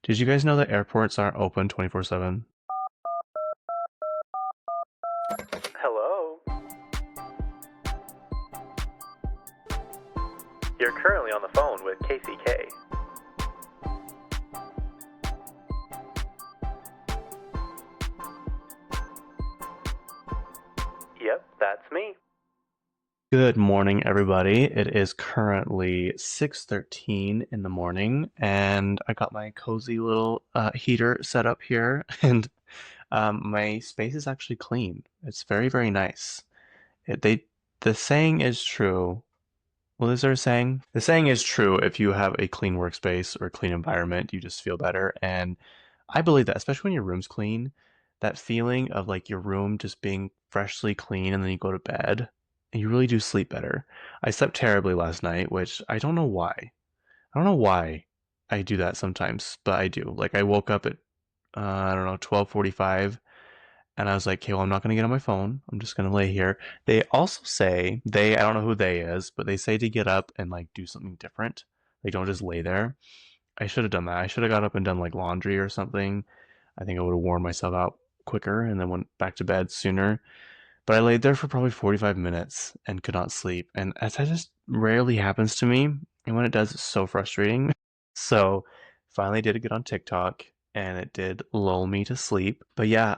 Did you guys know that airports aren't open 24/7? Hello? You're currently on the phone with Kacey K. Yep, that's me. Good morning, everybody. It is currently 6:13 in the morning, and I got my cozy little heater set up here, and my space is actually clean. It's very, very nice. The saying is true. What is there a saying? The saying is true. If you have a clean workspace or a clean environment, you just feel better. And I believe that, especially when your room's clean, that feeling of like your room just being freshly clean and then you go to bed and you really do sleep better. I slept terribly last night, which I don't know why. I don't know why I do that sometimes, but I do. Like I woke up at I don't know, 12:45 and I was like, okay, well, I'm not going to get on my phone. I'm just going to lay here. They also say, I don't know who they is, but they say to get up and like do something different. They don't just lay there. I should have done that. I should have got up and done like laundry or something. I think I would have worn myself out quicker and then went back to bed sooner. But I laid there for probably 45 minutes and could not sleep. And as that just rarely happens to me, and when it does, it's so frustrating. So finally did get on TikTok and it did lull me to sleep. But yeah,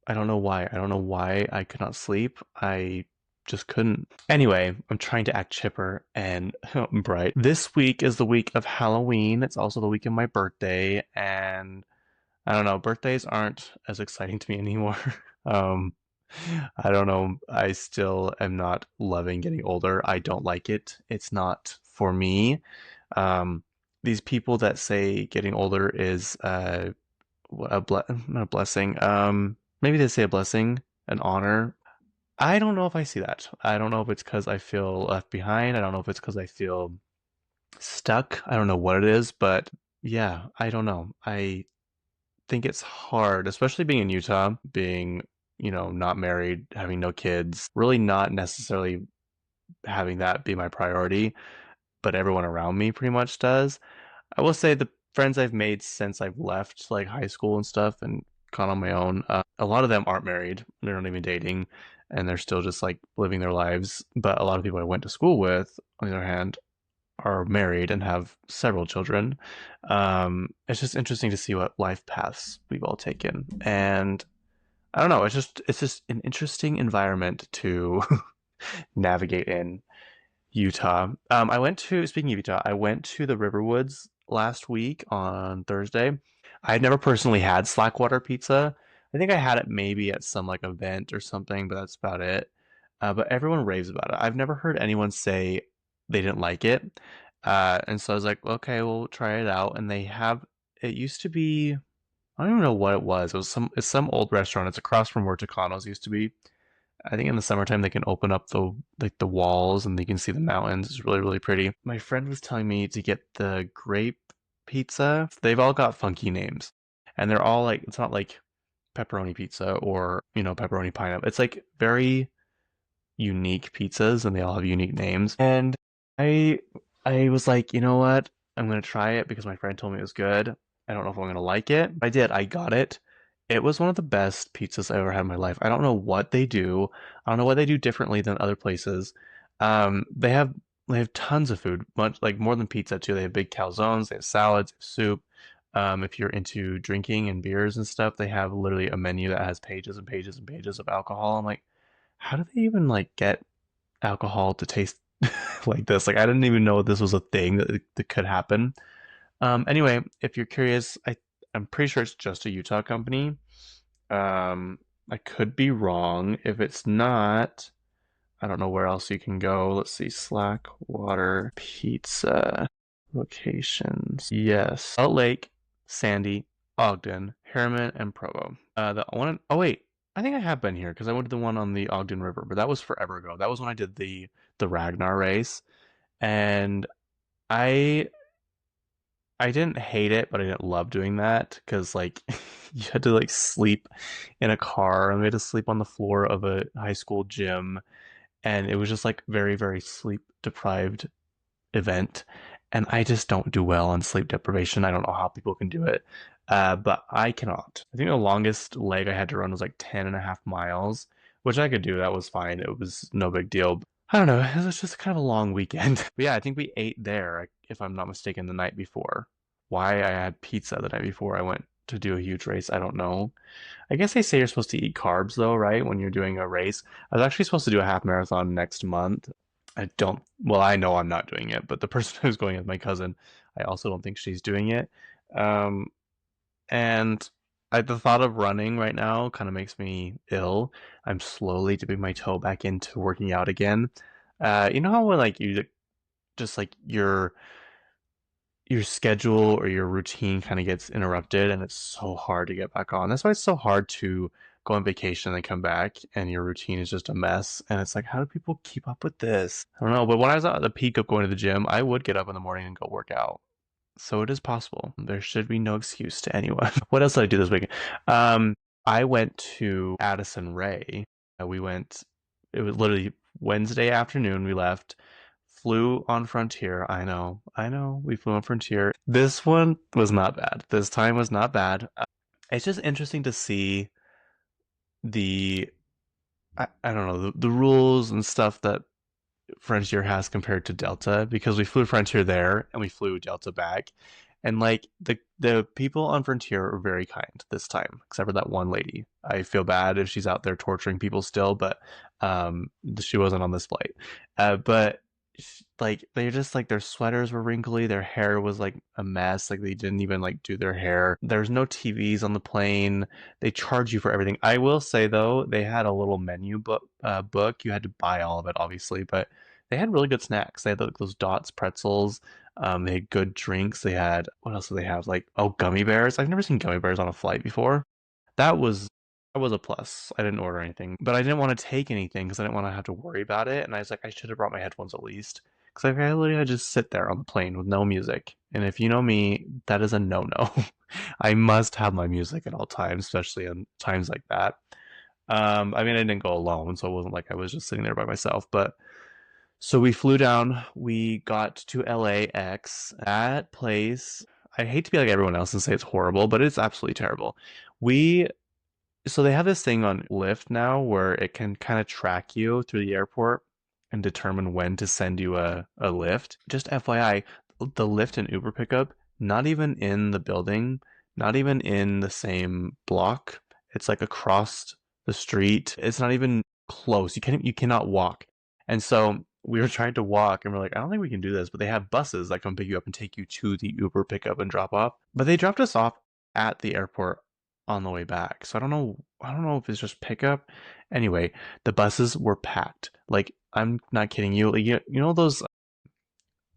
I don't know why. I don't know why I could not sleep. I just couldn't. Anyway, I'm trying to act chipper and bright. This week is the week of Halloween. It's also the week of my birthday, and I don't know, birthdays aren't as exciting to me anymore. um, I don't know. I still am not loving getting older. I don't like it. It's not for me. Um, these people that say getting older is not a blessing. Maybe they say a blessing, an honor. I don't know if I see that. I don't know if it's because I feel left behind. I don't know if it's because I feel stuck. I don't know what it is, but yeah, I don't know. I think it's hard, especially being in Utah, being, not married, having no kids, really not necessarily having that be my priority, but everyone around me pretty much does. I will say the friends I've made since I've left like high school and stuff and gone on my own, a lot of them aren't married. They're not even dating, and they're still just like living their lives. But a lot of people I went to school with, on the other hand, are married and have several children. It's just interesting to see what life paths we've all taken, and I don't know. It's just an interesting environment to navigate in. Utah. I went to, speaking of Utah, I went to the Riverwoods last week on Thursday. I had never personally had Slackwater pizza. I think I had it maybe at some like event or something, but that's about it. But everyone raves about it. I've never heard anyone say they didn't like it. And so I was like, okay, we'll try it out. And they have, it used to be, I don't even know what it was. It's some old restaurant. It's across from where Tucano's used to be. I think in the summertime they can open up the walls and you can see the mountains. It's really, really pretty. My friend was telling me to get the grape pizza. They've all got funky names. And they're all like, it's not like pepperoni pizza or, pepperoni pineapple. It's like very unique pizzas and they all have unique names. And I I was like, you know what? I'm gonna try it because my friend told me it was good. I don't know if I'm gonna like it. I did. I got it. It was one of the best pizzas I ever had in my life. I don't know what they do. I don't know what they do differently than other places. They have tons of food, much like more than pizza too. They have big calzones, they have salads, they have soup. If you're into drinking and beers and stuff, they have literally a menu that has pages and pages and pages of alcohol. I'm like, how do they even like get alcohol to taste like this? Like I didn't even know this was a thing that could happen. Anyway, if you're curious, I'm pretty sure it's just a Utah company. I could be wrong. If it's not, I don't know where else you can go. Let's see, Slackwater Pizza locations. Yes, Salt Lake, Sandy, Ogden, Harriman, and Provo. The one. Oh wait, I think I have been here because I went to the one on the Ogden River, but that was forever ago. That was when I did the Ragnar race, and I I didn't hate it, but I didn't love doing that because like you had to like sleep in a car and we had to sleep on the floor of a high school gym and it was just like very, very sleep deprived event. and I just don't do well on sleep deprivation. I don't know how people can do it, but I cannot. I think the longest leg I had to run was like 10.5 miles, which I could do. That was fine. It was no big deal. I don't know. It was just kind of a long weekend. But yeah, I think we ate there, if I'm not mistaken, the night before. Why I had pizza the night before I went to do a huge race, I don't know. I guess they say you're supposed to eat carbs though, right? When you're doing a race. I was actually supposed to do a half marathon next month. I don't, well, I know I'm not doing it, but the person who's going is my cousin. I also don't think she's doing it. Um, and the thought of running right now kind of makes me ill. I'm slowly dipping my toe back into working out again. You know how when like you just like your schedule or your routine kind of gets interrupted and it's so hard to get back on. That's why it's so hard to go on vacation and come back and your routine is just a mess. And it's like, how do people keep up with this? I don't know. But when I was at the peak of going to the gym, I would get up in the morning and go work out. So it is possible. There should be no excuse to anyone. What else did I do this weekend? Um, I went to Addison Ray. We went, it was literally Wednesday afternoon. We left, flew on Frontier. I know, we flew on Frontier. This one was not bad. This time was not bad. It's just interesting to see the, I don't know, the rules and stuff that Frontier has compared to Delta because we flew Frontier there and we flew Delta back. And like the people on Frontier are very kind this time, except for that one lady. I feel bad if she's out there torturing people still, but she wasn't on this flight. But like they're just like their sweaters were wrinkly, their hair was like a mess, like they didn't even like do their hair. There's no TVs on the plane. They charge you for everything. I will say though, they had a little menu book. You had to buy all of it, obviously, but they had really good snacks. They had like, those Dots pretzels. They had good drinks. They had what else do they have? Like gummy bears. I've never seen gummy bears on a flight before. That was that was a plus. I didn't order anything, but I didn't want to take anything because I didn't want to have to worry about it. And I was like, I should have brought my headphones at least because I literally had to just sit there on the plane with no music. And if you know me, that is a no-no. I must have my music at all times, especially in times like that. I mean, I didn't go alone, so it wasn't like I was just sitting there by myself. But so we flew down. We got to LAX. That place, I hate to be like everyone else and say it's horrible, but it's absolutely terrible. We so they have this thing on Lyft now where it can kind of track you through the airport and determine when to send you a lift. Just FYI, the Lyft and Uber pickup, not even in the building, not even in the same block. It's like across the street. It's not even close. You cannot walk. And so we were trying to walk and we're like, I don't think we can do this, but they have buses that come pick you up and take you to the Uber pickup and drop off. But they dropped us off at the airport on the way back. So I don't know if it's just pickup. Anyway, the buses were packed. Like I'm not kidding you. Like you know those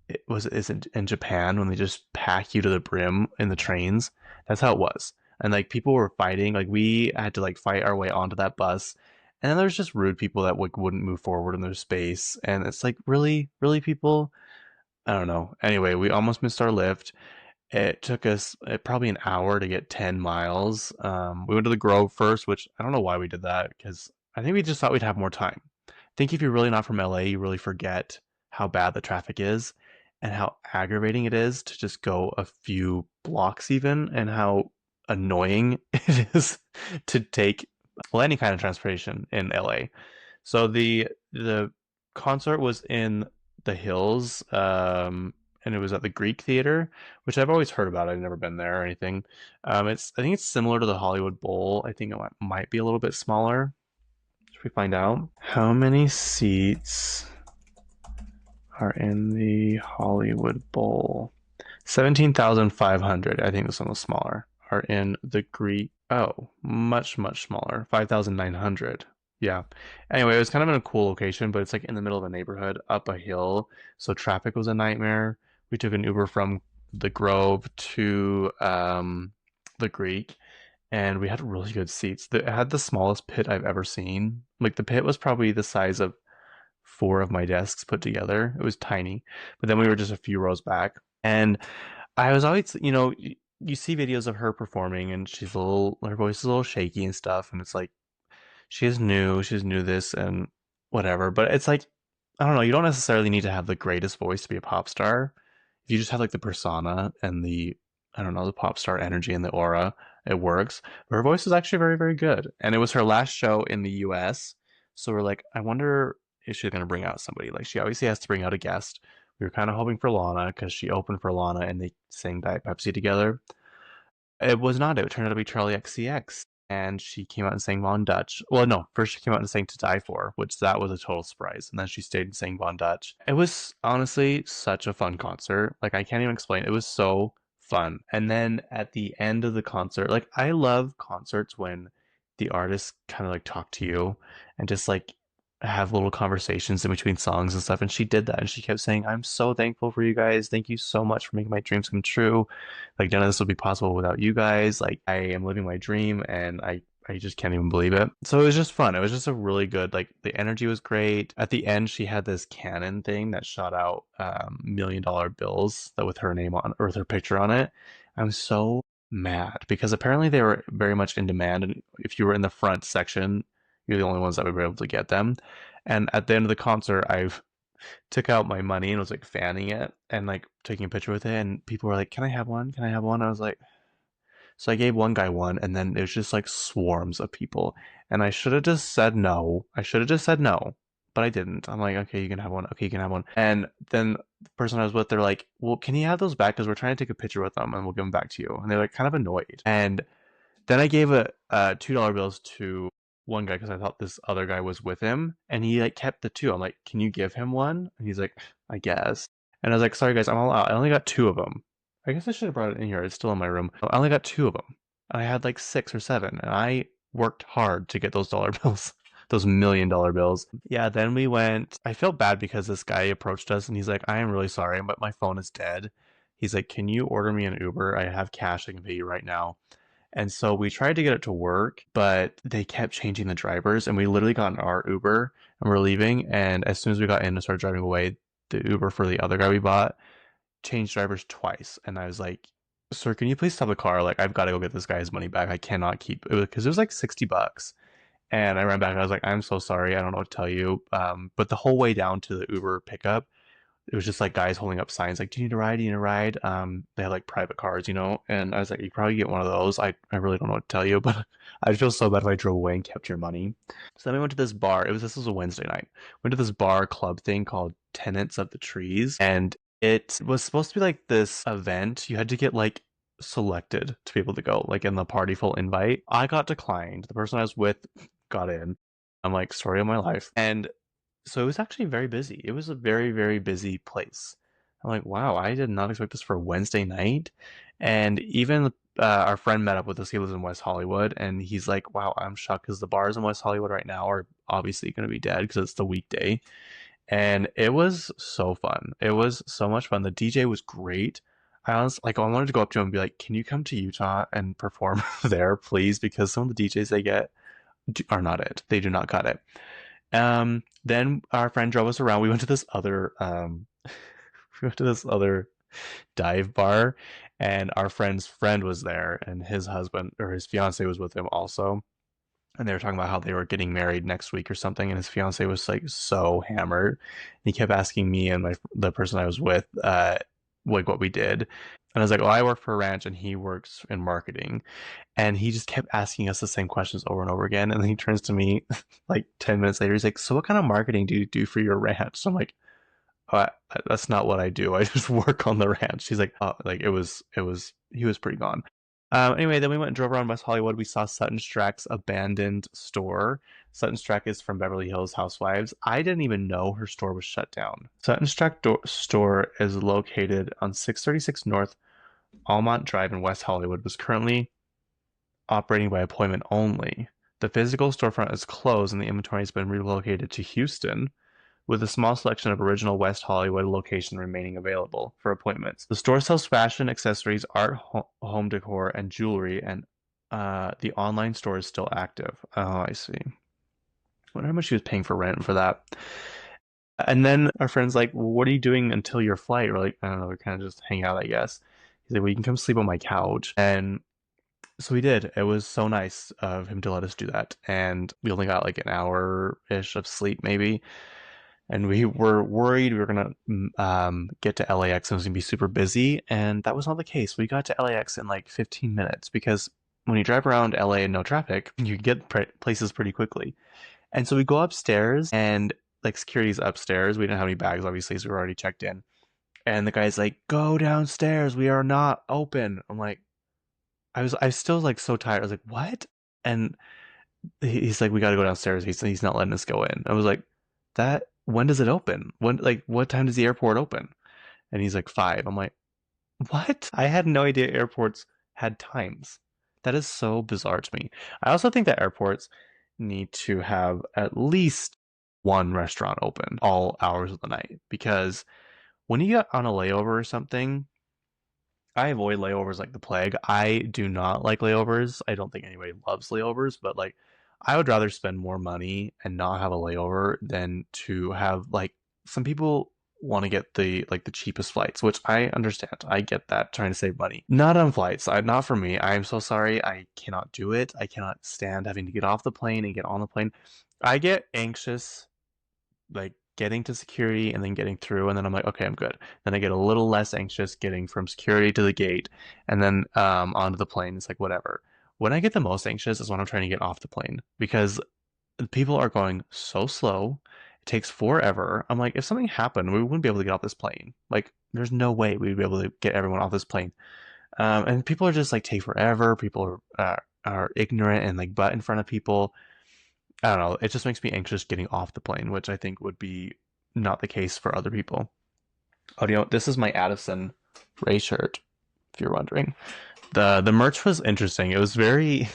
it was is it in Japan when they just pack you to the brim in the trains? That's how it was. And like people were fighting, like we had to like fight our way onto that bus. And then there's just rude people that like wouldn't move forward in their space. And it's like, really people? I don't know. Anyway, we almost missed our lift. It took us probably an hour to get 10 miles. We went to the Grove first, which I don't know why we did that because I think we just thought we'd have more time. I think if you're really not from LA, you really forget how bad the traffic is and how aggravating it is to just go a few blocks even and how annoying it is to take well any kind of transportation in LA. So the concert was in the hills, and it was at the Greek Theater, which I've always heard about. I've never been there or anything. It's I think it's similar to the Hollywood Bowl. I think it might be a little bit smaller. Should we find out? How many seats are in the Hollywood Bowl? 17,500. I think this one was smaller. Are in the Greek. Oh, much smaller. 5,900. Yeah. Anyway, it was kind of in a cool location, but it's like in the middle of a neighborhood up a hill. So traffic was a nightmare. We took an Uber from the Grove to the Greek, and we had really good seats. It had the smallest pit I've ever seen. Like the pit was probably the size of four of my desks put together. It was tiny, but then we were just a few rows back. And I was always, you see videos of her performing and her voice is a little shaky and stuff. And it's like, she's new this and whatever. But it's like, I don't know, you don't necessarily need to have the greatest voice to be a pop star. if you just have like the persona and the, I don't know, the pop star energy and the aura, it works. But her voice is actually very, very good. And it was her last show in the US. So we're like, I wonder if she's going to bring out somebody. Like, she obviously has to bring out a guest. We were kind of hoping for Lana because she opened for Lana and they sang Diet Pepsi together. It was not. It turned out to be Charlie XCX. And she came out and sang Von Dutch. Well, no, first she came out and sang To Die For, which that was a total surprise. And then she stayed and sang Von Dutch. It was honestly such a fun concert. Like, I can't even explain. It was so fun. And then at the end of the concert, like, I love concerts when the artists kind of like talk to you and just like have little conversations in between songs and stuff. And she did that. And she kept saying, I'm so thankful for you guys. Thank you so much for making my dreams come true. Like, none of this would be possible without you guys. Like, I am living my dream and I just can't even believe it. So it was just fun. It was just a really good, like, the energy was great. At the end, she had this cannon thing that shot out $1 million bills that with her name on or with her picture on it. I'm so mad because apparently they were very much in demand. And if you were in the front section, you're the only ones that would be able to get them. And at the end of the concert, I've took out my money and was like fanning it and like taking a picture with it. And people were like, "Can I have one? Can I have one?" I was like, so I gave one guy one, and then it was just like swarms of people. And I should have just said no. I should have just said no, but I didn't. I'm like, okay, you can have one. Okay, you can have one. And then the person I was with, they're like, well, can you have those back? Because we're trying to take a picture with them and we'll give them back to you. And they're like kind of annoyed. And then I gave a $2 bills to one guy because I thought this other guy was with him, and he like kept the two. I'm like, "Can you give him one?" And he's like, "I guess." And I was like, "Sorry guys, I'm all out. I only got two of them. I guess I should have brought it in here. It's still in my room. I only got two of them. I had like six or seven, and I worked hard to get those dollar bills." Those $1 million bills. Yeah, then we went. I felt bad because this guy approached us and he's like, I am really sorry, but my phone is dead. He's like, can you order me an Uber? I have cash I can pay you right now. And so we tried to get it to work, but they kept changing the drivers. And we literally got in our Uber and we're leaving. And as soon as we got in and started driving away, the Uber for the other guy we bought changed drivers twice. And I was like, sir, can you please stop the car? Like, I've got to go get this guy's money back. I cannot keep it because it was like $60. And I ran back. I was like, I'm so sorry. I don't know what to tell you. But the whole way down to the Uber pickup, it was just like guys holding up signs like, "Do you need a ride? Do you need a ride?" They had like private cars, and I was like, "You probably get one of those." I really don't know what to tell you, but I'd feel so bad if I drove away and kept your money. So then we went to this bar. This was a Wednesday night. Went to this bar club thing called Tenants of the Trees, and it was supposed to be like this event. You had to get like selected to be able to go, like in the party full invite. I got declined. The person I was with got in. I'm like, story of my life. And so it was actually very busy. It was a very, very busy place. I'm like, wow, I did not expect this for Wednesday night. And even our friend met up with us. He lives in West Hollywood, and he's like, wow, I'm shocked because the bars in West Hollywood right now are obviously going to be dead because it's the weekday. And it was so fun. It was so much fun. The DJ was great. I wanted to go up to him and be like, can you come to Utah and perform there, please? Because some of the DJs they get are not it. They do not cut it. Then our friend drove us around. We went to this other dive bar, and our friend's friend was there, and his husband or his fiance was with him also. And they were talking about how they were getting married next week or something, and his fiance was like so hammered. He kept asking me and the person I was with, like what we did, and I was like, "Oh, I work for a ranch, and he works in marketing." And he just kept asking us the same questions over and over again. And then he turns to me like 10 minutes later. He's like, so what kind of marketing do you do for your ranch? So I'm like, oh, that's not what I do. I just work on the ranch. He's like, oh, like he was pretty gone. Anyway, then we went and drove around West Hollywood. We saw Sutton Strack's abandoned store. Sutton Strack is from Beverly Hills Housewives. I didn't even know her store was shut down. Sutton Strack store is located on 636 North Almont Drive in West Hollywood. Was currently operating by appointment only. The physical storefront is closed and the inventory has been relocated to Houston, with a small selection of original West Hollywood locations remaining available for appointments. The store sells fashion, accessories, art, home decor, and jewelry, and the online store is still active. Oh, I see. I wonder how much she was paying for rent for that. And then our friend's like, well, what are you doing until your flight? We're like, I don't know, we're kind of just hanging out, I guess. He's like, well, you can come sleep on my couch. And so we did. It was so nice of him to let us do that. And we only got like an hour ish of sleep, maybe. and we were worried we were gonna get to LAX and it was gonna be super busy, and that was not the case. We got to LAX in like 15 minutes because when you drive around LA and no traffic, you get places pretty quickly. And so we go upstairs, and like security's upstairs. We didn't have any bags, obviously, so we were already checked in. And the guy's like, "Go downstairs. We are not open." I'm like, I was still like so tired. I was like, "What?" And he's like, "We got to go downstairs." He's not letting us go in. I was like, "That when does it open? When like what time does the airport open?" And he's like 5. I'm like, "What?" I had no idea airports had times. That is so bizarre to me. I also think that airports need to have at least one restaurant open all hours of the night because when you get on a layover or something, I avoid layovers like the plague. I do not like layovers. I don't think anybody loves layovers, but like I would rather spend more money and not have a layover than to have like some people want to get the cheapest flights, which I understand. I get that trying to save money. Not on flights. Not for me. I am so sorry. I cannot do it. I cannot stand having to get off the plane and get on the plane. I get anxious like getting to security and then getting through, and then I'm like, okay, I'm good. Then I get a little less anxious getting from security to the gate and then onto the plane. It's like whatever. When I get the most anxious is when I'm trying to get off the plane because people are going so slow. It takes forever. I'm like, if something happened, we wouldn't be able to get off this plane. Like, there's no way we'd be able to get everyone off this plane. And people are just like take forever. People are ignorant and like butt in front of people. I don't know. It just makes me anxious getting off the plane, which I think would be not the case for other people. Oh, this is my Addison Ray shirt, if you're wondering. The merch was interesting. It was very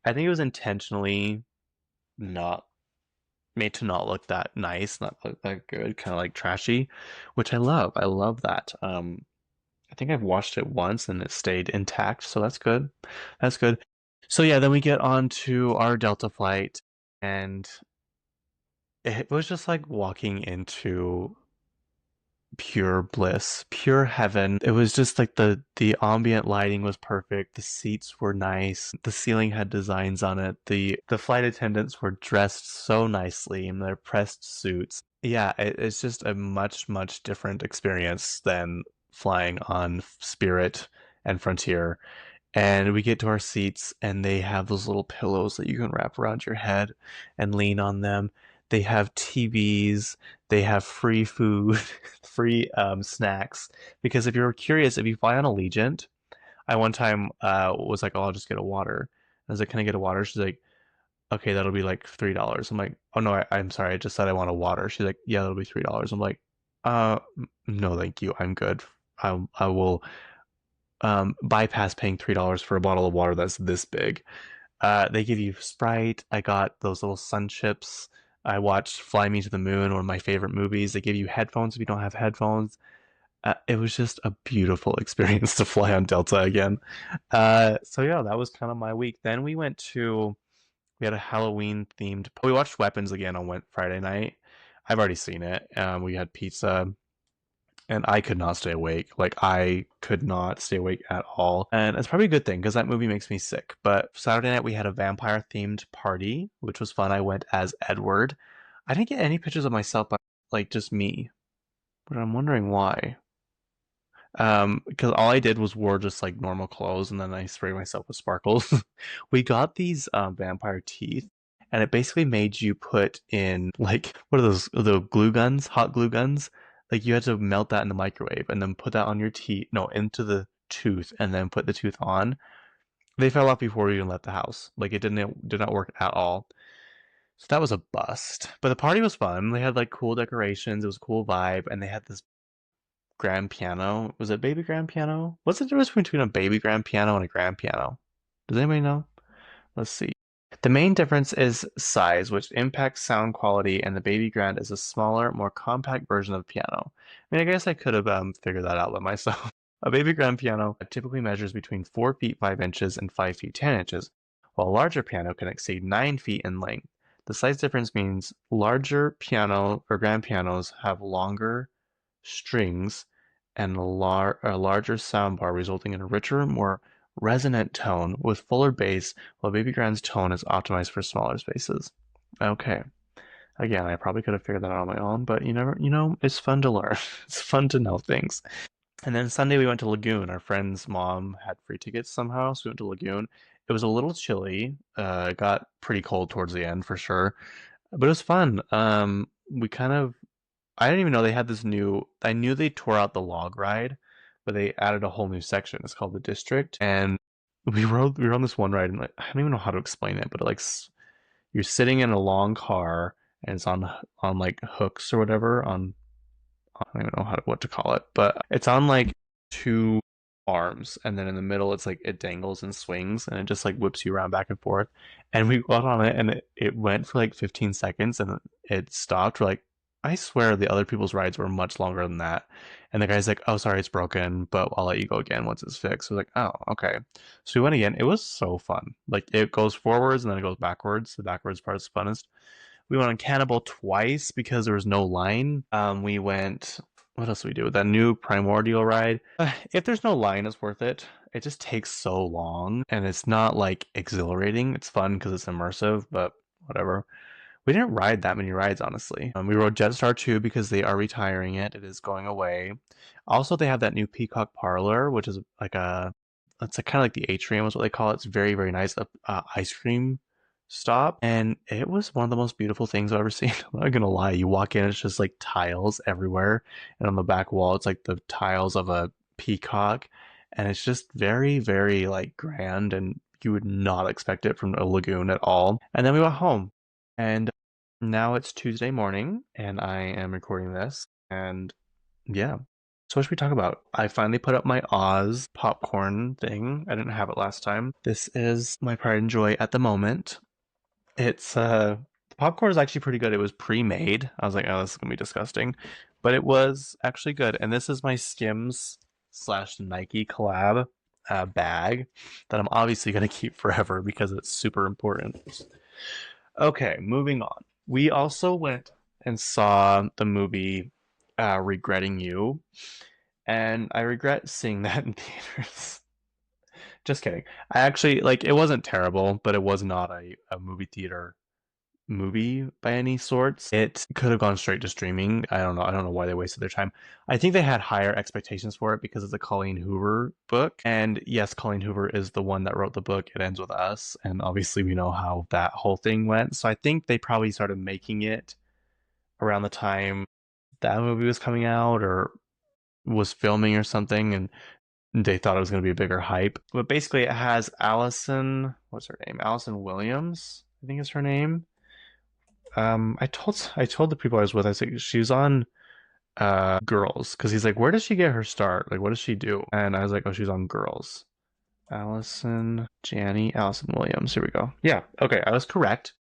I think it was intentionally not made to not look that nice, not look that good, kind of like trashy, which I love. I love that. I think I've washed it once and it stayed intact, so that's good. That's good. So yeah, then we get on to our Delta flight, and it was just like walking into pure bliss, pure heaven. It was just like the ambient lighting was perfect. The seats were nice. The ceiling had designs on it. The flight attendants were dressed so nicely in their pressed suits. Yeah, it's just a much different experience than flying on Spirit and Frontier. And we get to our seats, and they have those little pillows that you can wrap around your head and lean on them. They have TVs, they have free food, free snacks. Because if you're curious, if you fly on Allegiant, I one time was like, "Oh, I'll just get a water." I was like, "Can I get a water?" She's like, "Okay, that'll be like $3." I'm like, "Oh no, I'm sorry, I just said I want a water." She's like, "Yeah, that'll be $3." I'm like, no, thank you, I'm good. I will bypass paying $3 for a bottle of water that's this big." They give you Sprite. I got those little sun chips. I watched Fly Me to the Moon, one of my favorite movies. They give you headphones if you don't have headphones. It was just a beautiful experience to fly on Delta again. So yeah, that was kind of my week. Then we had a Halloween themed. We watched Weapons again on Friday night. I've already seen it. We had pizza, and I could not stay awake. Like I could not stay awake at all. And it's probably a good thing because that movie makes me sick. But Saturday night we had a vampire themed party, which was fun. I went as Edward. I didn't get any pictures of myself, but like just me. But I'm wondering why. Because all I did was wore just like normal clothes and then I sprayed myself with sparkles. We got these vampire teeth, and it basically made you put in like what are those the glue guns, hot glue guns? Like you had to melt that in the microwave and then put that on your teeth, no, into the tooth and then put the tooth on. They fell off before we even left the house. Like it did not work at all. So that was a bust. But the party was fun. They had like cool decorations. It was a cool vibe, and they had this grand piano. Was it baby grand piano? What's the difference between a baby grand piano and a grand piano? Does anybody know? Let's see. The main difference is size, which impacts sound quality, and the baby grand is a smaller, more compact version of the piano. I mean, I guess I could have figured that out by myself. A baby grand piano typically measures between 4 feet 5 inches and 5 feet 10 inches, while a larger piano can exceed 9 feet in length. The size difference means larger piano or grand pianos have longer strings and a larger soundbar, resulting in a richer, more resonant tone with fuller bass, while Baby Grand's tone is optimized for smaller spaces. Okay, Again, I probably could have figured that out on my own, but you never, it's fun to learn. It's fun to know things. And then Sunday we went to Lagoon. Our friend's mom had free tickets somehow, so we went to Lagoon. It was a little chilly. It got pretty cold towards the end for sure, but it was fun. We kind of, I didn't even know they had this new. I knew they tore out the log ride, but they added a whole new section. It's called the District, and we were on this one ride, and like, I don't even know how to explain it, but you're sitting in a long car, and it's on like hooks or whatever on I don't even know what to call it, but it's on like two arms, and then in the middle, it's like it dangles and swings, and it just like whips you around back and forth. And we got on it, and it went for like 15 seconds, and it stopped. We're like, I swear the other people's rides were much longer than that. And the guy's like, "Oh, sorry, it's broken, but I'll let you go again once it's fixed." So we're like, "Oh, okay." So we went again. It was so fun. Like it goes forwards and then it goes backwards. The backwards part is funnest. We went on Cannibal twice because there was no line. We went. What else did we do? That new Primordial ride. If there's no line, it's worth it. It just takes so long, and it's not like exhilarating. It's fun because it's immersive, but whatever. We didn't ride that many rides, honestly. We rode Jetstar 2 because they are retiring it. It is going away. Also, they have that new Peacock Parlor, which is like it's like kind of like the atrium is what they call it. It's very, very nice ice cream stop. And it was one of the most beautiful things I've ever seen. I'm not gonna lie. You walk in, it's just like tiles everywhere. And on the back wall, it's like the tiles of a peacock. And it's just very, very like grand, and you would not expect it from a lagoon at all. And then we went home. And now it's Tuesday morning, and I am recording this. And yeah. So what should we talk about? I finally put up my Oz popcorn thing. I didn't have it last time. This is my pride and joy at the moment. It's the popcorn is actually pretty good. It was pre-made. I was like, oh, this is gonna be disgusting, but it was actually good. And this is my Skims slash Nike collab bag that I'm obviously gonna keep forever because it's super important. Okay, moving on. We also went and saw the movie Regretting You, and I regret seeing that in theaters. Just kidding. I actually like it wasn't terrible, but it was not a movie theater movie by any sorts. It could have gone straight to streaming. I don't know. I don't know why they wasted their time. I think they had higher expectations for it because it's a Colleen Hoover book. And yes, Colleen Hoover is the one that wrote the book. It Ends With Us. And obviously we know how that whole thing went. So I think they probably started making it around the time that movie was coming out or was filming or something, and they thought it was going to be a bigger hype. But basically it has what's her name? Allison Williams, I think is her name. I told the people I was with, I said she was on Girls, because he's like, where does she get her start? Like, what does she do? And I was like, oh, she's on Girls. Allison Williams. Here we go. Yeah, okay, I was correct.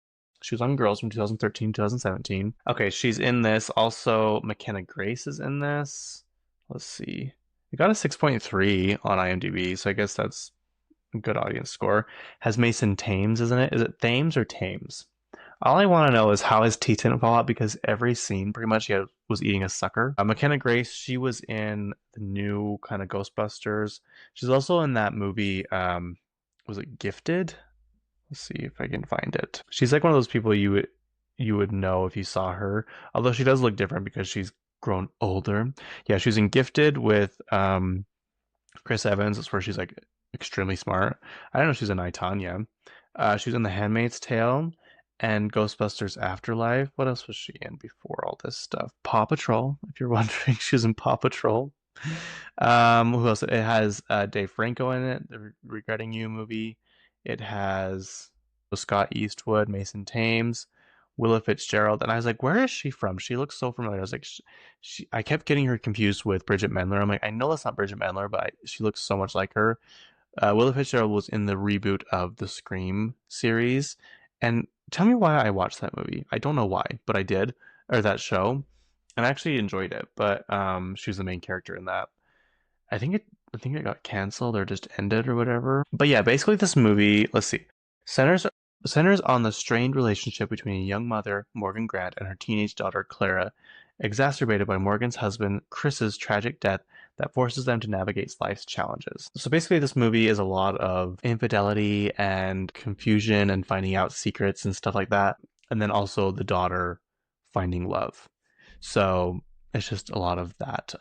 She was on Girls from 2013, 2017. Okay, she's in this. Also, McKenna Grace is in this. Let's see. It got a 6.3 on IMDb, so I guess that's a good audience score. Has Mason Thames, isn't it? Is it Thames or Thames? All I want to know is how his teeth didn't fall out because every scene pretty much was eating a sucker. McKenna Grace, she was in the new kind of Ghostbusters. She's also in that movie, was it Gifted? Let's see if I can find it. She's like one of those people you would know if you saw her. Although she does look different because she's grown older. Yeah, she's in Gifted with Chris Evans. That's where she's like extremely smart. I don't know if she's in I, Tonya. She was in The Handmaid's Tale and Ghostbusters Afterlife. What else was she in before all this stuff? Paw Patrol, if you're wondering. She was in Paw Patrol. Who else? It has Dave Franco in it, the Regretting You movie. It has Scott Eastwood, Mason Thames, Willa Fitzgerald, and I was like, where is she from? She looks so familiar. I was like, I kept getting her confused with Bridget Mendler. I'm like, I know that's not Bridget Mendler, but she looks so much like her. Willa Fitzgerald was in the reboot of the Scream series, and tell me why I watched that movie. I don't know why, but I did, or that show, and I actually enjoyed it. But she was the main character in that. I think it got canceled or just ended or whatever. But yeah, basically this movie, let's see, centers centers on the strained relationship between a young mother, Morgan Grant, and her teenage daughter, Clara, exacerbated by Morgan's husband, Chris's tragic death that forces them to navigate life's challenges. So basically this movie is a lot of infidelity and confusion and finding out secrets and stuff like that. And then also the daughter. finding love. So it's just a lot of that.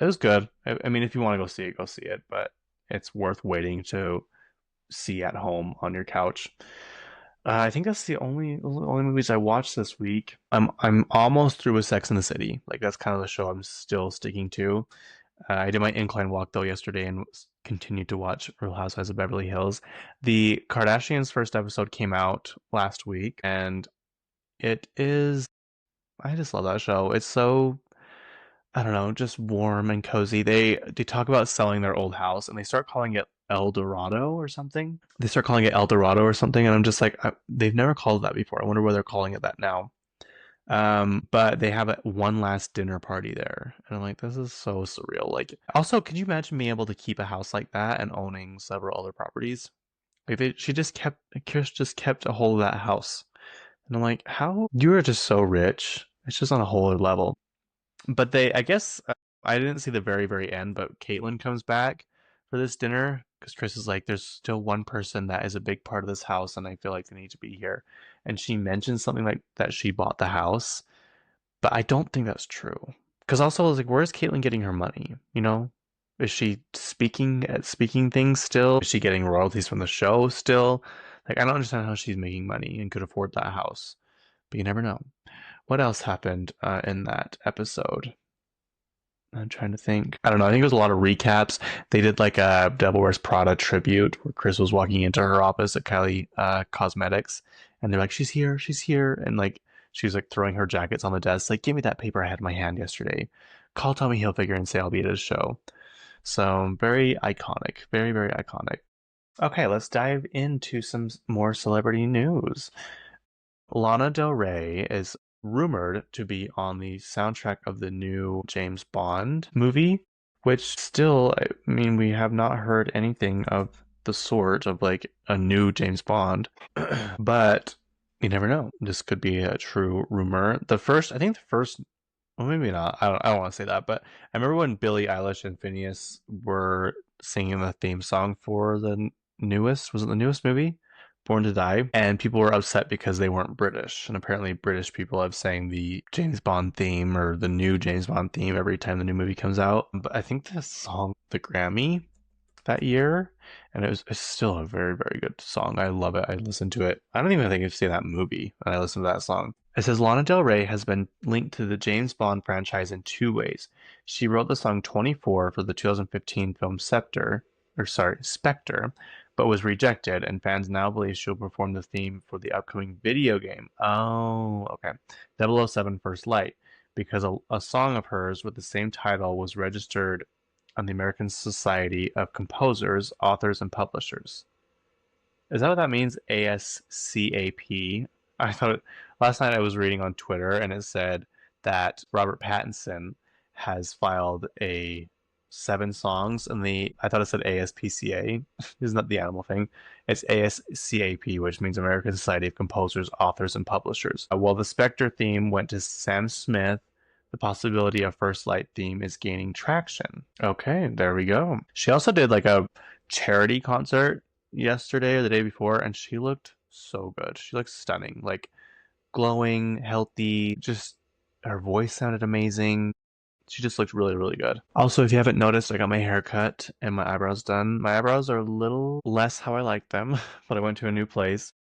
It was good. I mean, if you want to go see it, but it's worth waiting to see at home on your couch. I think that's the only movies I watched this week. I'm almost through with Sex and the City. Like that's kind of the show I'm still sticking to. I did my incline walk though yesterday and continued to watch Real Housewives of Beverly Hills. The Kardashians' first episode came out last week, and it is. I just love that show. It's so, I don't know, just warm and cozy. They talk about selling their old house and they start calling it El Dorado or something. They start calling it El Dorado or something, and I'm just like, they've never called it that before. I wonder why they're calling it that now. But they have one last dinner party there, and I'm like, this is so surreal. Like, also, could you imagine being able to keep a house like that and owning several other properties? Like, Chris just kept a hold of that house, and I'm like, how you are just so rich. It's just on a whole other level. But I guess, I didn't see the very, very end, but Caitlyn comes back for this dinner because Chris is like, there's still one person that is a big part of this house, and I feel like they need to be here. And she mentions something like that she bought the house, but I don't think that's true. Because also, I was like, where's Caitlyn getting her money? You know, is she speaking things still? Is she getting royalties from the show still? Like, I don't understand how she's making money and could afford that house. But you never know. What else happened in that episode? I'm trying to think. I don't know. I think it was a lot of recaps. They did like a Devil Wears Prada tribute where Chris was walking into her office at Kylie Cosmetics, and they're like, she's here," and like she's like throwing her jackets on the desk, like, "Give me that paper I had in my hand yesterday. Call Tommy Hilfiger and say I'll be at his show." So very iconic, very very iconic. Okay, let's dive into some more celebrity news. Lana Del Rey is rumored to be on the soundtrack of the new James Bond movie, which still, I mean, we have not heard anything of the sort of like a new James Bond, but you never know. This could be a true rumor. I think the first, well, maybe not. I don't want to say that, but I remember when Billie Eilish and Phineas were singing the theme song for the newest, was it the newest movie? Born to Die, and people were upset because they weren't British, and apparently British people have sang the James Bond theme or the new James Bond theme every time the new movie comes out. But I think the song, the Grammy, that year, and it's still a very very good song. I love it. I listen to it. I don't even think I've seen that movie, and I listen to that song. It says Lana Del Rey has been linked to the James Bond franchise in two ways. She wrote the song 24 for the 2015 film Spectre, but was rejected, and fans now believe she'll perform the theme for the upcoming video game. Oh, okay. 007 First Light, because a song of hers with the same title was registered on the American Society of Composers, Authors, and Publishers. Is that what that means? ASCAP? I thought last night I was reading on Twitter and it said that Robert Pattinson has filed a 7 songs and I thought it said ASPCA. Isn't that the animal thing? It's ASCAP, which means American Society of Composers, Authors, and Publishers. While the Spectre theme went to Sam Smith, the possibility of First Light theme is gaining traction. Okay, there we go. She also did like a charity concert yesterday or the day before, and she looked so good. She looks stunning, like glowing, healthy. Just her voice sounded amazing. She just looked really, really good. Also, if you haven't noticed, I got my hair cut and my eyebrows done. My eyebrows are a little less how I like them, but I went to a new place,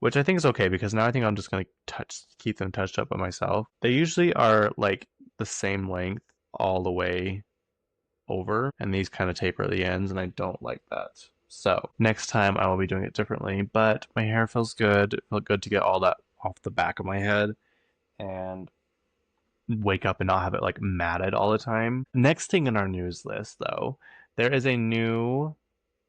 which I think is okay because now I think I'm just gonna keep them touched up by myself. They usually are like the same length all the way over, and these kind of taper at the ends, and I don't like that. So next time I will be doing it differently, but my hair feels good. It felt good to get all that off the back of my head and wake up and not have it like matted all the time. Next thing in our news list, though, there is a new.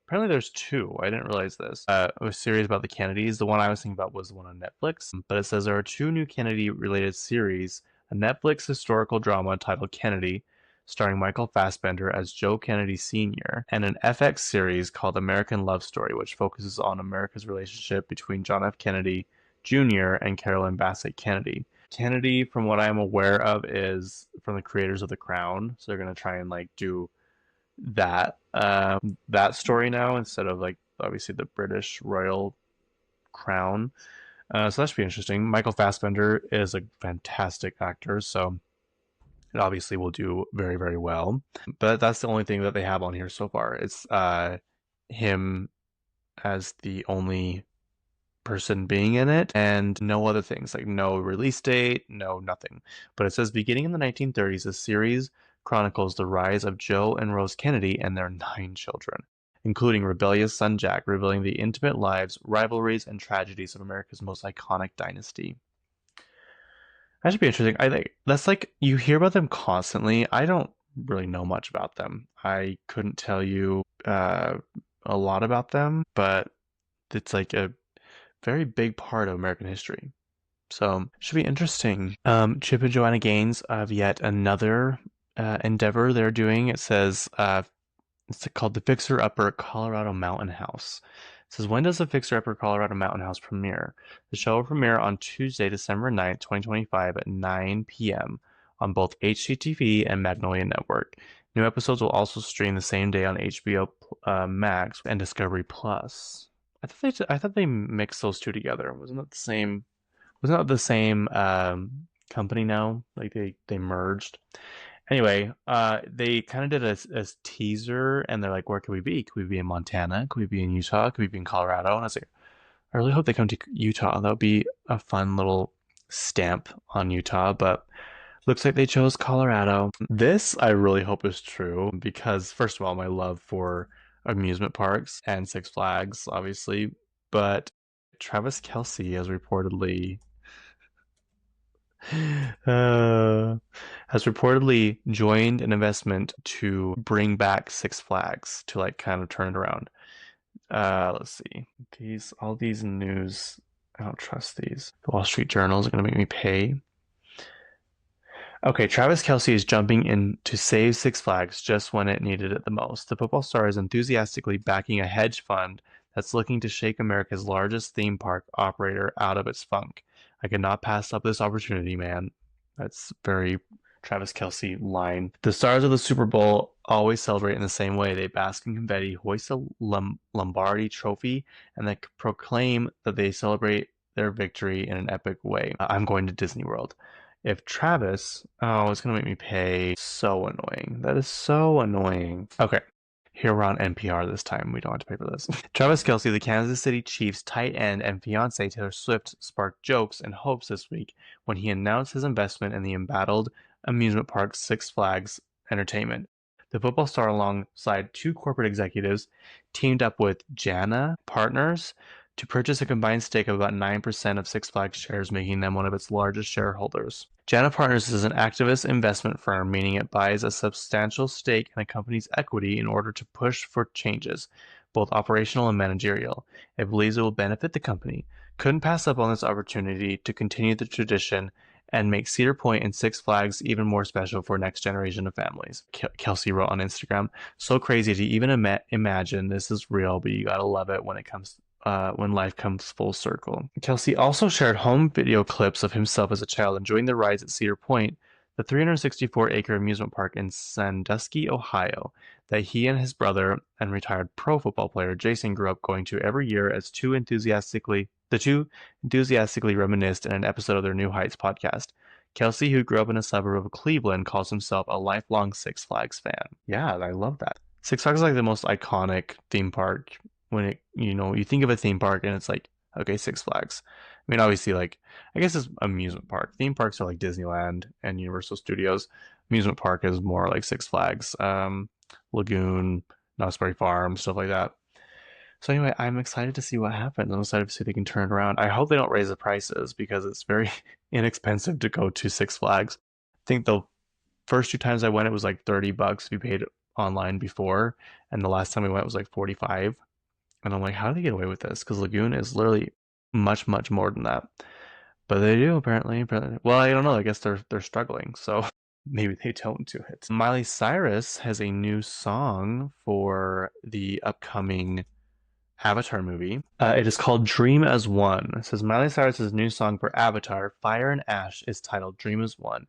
Apparently, there's two. I didn't realize this. A series about the Kennedys. The one I was thinking about was the one on Netflix. But it says there are two new Kennedy-related series: a Netflix historical drama titled Kennedy, starring Michael Fassbender as Joe Kennedy Sr., and an FX series called American Love Story, which focuses on America's relationship between John F. Kennedy Jr. and Carolyn Bassett Kennedy. Kennedy, from what I'm aware of, is from the creators of The Crown, so they're gonna try and like do that story now instead of like obviously the British royal crown. So that should be interesting. Michael Fassbender is a fantastic actor, so it obviously will do very, very well. But that's the only thing that they have on here so far. It's him as the only person being in it and no other things, like no release date, no nothing. But it says beginning in the 1930s, the series chronicles the rise of Joe and Rose Kennedy and their 9 children, including rebellious son Jack, revealing the intimate lives, rivalries, and tragedies of America's most iconic dynasty. That should be interesting. I think that's like you hear about them constantly. I don't really know much about them. I couldn't tell you a lot about them, but it's like a very big part of American history. So should be interesting. Chip and Joanna Gaines of yet another endeavor they're doing. It says it's called The Fixer Upper Colorado Mountain House. It says, when does The Fixer Upper Colorado Mountain House premiere? The show will premiere on Tuesday, December 9th, 2025 at 9 p.m. on both HGTV and Magnolia Network. New episodes will also stream the same day on HBO Max and Discovery Plus. I thought they mixed those two together. Wasn't that the same? Wasn't that the same company now? Like they merged. Anyway, they kind of did a teaser, and they're like, "Where could we be? Could we be in Montana? Could we be in Utah? Could we be in Colorado?" And I was like, "I really hope they come to Utah. That would be a fun little stamp on Utah." But looks like they chose Colorado. This I really hope is true because, first of all, my love for amusement parks and Six Flags, obviously, but Travis Kelsey has reportedly uh, joined an investment to bring back Six Flags to like kind of turn it around. Let's see. All these news, I don't trust these. The Wall Street Journal is going to make me pay. Okay, Travis Kelsey is jumping in to save Six Flags just when it needed it the most. The football star is enthusiastically backing a hedge fund that's looking to shake America's largest theme park operator out of its funk. I could not pass up this opportunity, man. That's very Travis Kelsey line. The stars of the Super Bowl always celebrate in the same way. They bask in confetti, hoist a Lombardi trophy, and then proclaim that they celebrate their victory in an epic way. I'm going to Disney World. If Travis, oh, it's gonna make me pay. So annoying. That is so annoying. Okay, here we're on NPR this time. We don't have to pay for this. Travis Kelsey, the Kansas City Chiefs tight end and fiance Taylor Swift, sparked jokes and hopes this week when he announced his investment in the embattled amusement park Six Flags Entertainment. The football star, alongside 2 corporate executives, teamed up with Jana Partners to purchase a combined stake of about 9% of Six Flags shares, making them one of its largest shareholders. Jana Partners is an activist investment firm, meaning it buys a substantial stake in a company's equity in order to push for changes, both operational and managerial. It believes it will benefit the company. Couldn't pass up on this opportunity to continue the tradition and make Cedar Point and Six Flags even more special for next generation of families. Kelsey wrote on Instagram, "So crazy to even imagine this is real, but you gotta love it when life comes full circle." Kelsey also shared home video clips of himself as a child enjoying the rides at Cedar Point, the 364-acre amusement park in Sandusky, Ohio, that he and his brother and retired pro football player Jason grew up going to every year as the two enthusiastically reminisced in an episode of their New Heights podcast. Kelsey, who grew up in a suburb of Cleveland, calls himself a lifelong Six Flags fan. Yeah, I love that. Six Flags is like the most iconic theme park when you think of a theme park and it's like, okay, Six Flags. I mean, obviously, like, I guess it's amusement park. Theme parks are like Disneyland and Universal Studios. Amusement park is more like Six Flags, Lagoon, Knott's Berry Farm, stuff like that. So anyway, I'm excited to see what happens. I'm excited to see if they can turn it around. I hope they don't raise the prices because it's very inexpensive to go to Six Flags. I think the first 2 times I went, it was like $30 if you paid online before, and the last time we went was like 45. And I'm like, how do they get away with this? Because Lagoon is literally much, much more than that. But they do apparently. Well, I don't know. I guess they're struggling, so maybe they don't do it. Miley Cyrus has a new song for the upcoming Avatar movie. It is called Dream as One. It says Miley Cyrus's new song for Avatar, Fire and Ash, is titled Dream as One,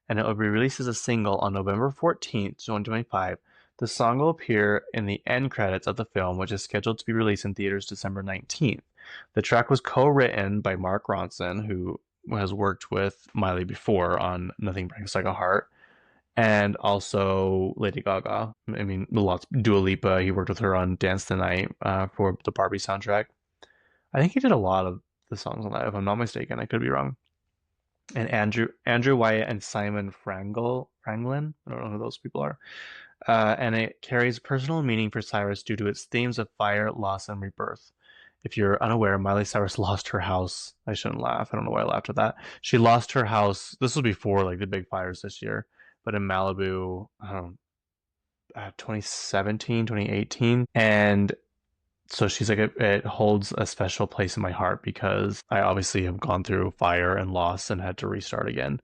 and it will be released as a single on November 14th, 2025. The song will appear in the end credits of the film, which is scheduled to be released in theaters December 19th. The track was co-written by Mark Ronson, who has worked with Miley before on Nothing Breaks Like a Heart, and also Lady Gaga. I mean, lots Dua Lipa. He worked with her on Dance the Night for the Barbie soundtrack. I think he did a lot of the songs on that, if I'm not mistaken. I could be wrong. And Andrew Wyatt and Simon Franklin. I don't know who those people are. And it carries personal meaning for Cyrus due to its themes of fire, loss, and rebirth. If you're unaware, Miley Cyrus lost her house. I shouldn't laugh. I don't know why I laughed at that. She lost her house. This was before like the big fires this year, but in Malibu, I don't know, 2017, 2018. And so she's like, it holds a special place in my heart because I obviously have gone through fire and loss and had to restart again.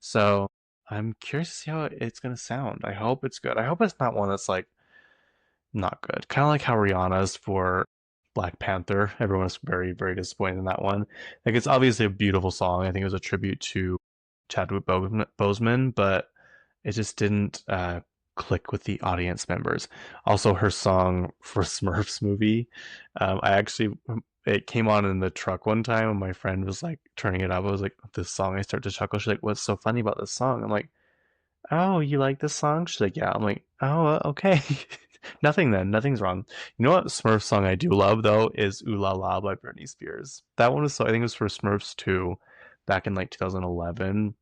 So I'm curious to see how it's gonna sound. I hope it's good. I hope it's not one that's like not good. Kind of like how Rihanna's for Black Panther. Everyone was very, very disappointed in that one. Like it's obviously a beautiful song. I think it was a tribute to Chadwick Boseman, but it just didn't click with the audience members. Also, her song for Smurfs movie, I actually it came on in the truck one time, and my friend was like turning it up. I was like, "This song," I start to chuckle. She's like, "What's so funny about this song?" I'm like, "Oh, you like this song?" She's like, "Yeah." I'm like, "Oh, okay." Nothing then. Nothing's wrong. You know what Smurf song I do love though is "Ooh La La" by Britney Spears. That one was so I think it was for Smurfs 2 back in like 2011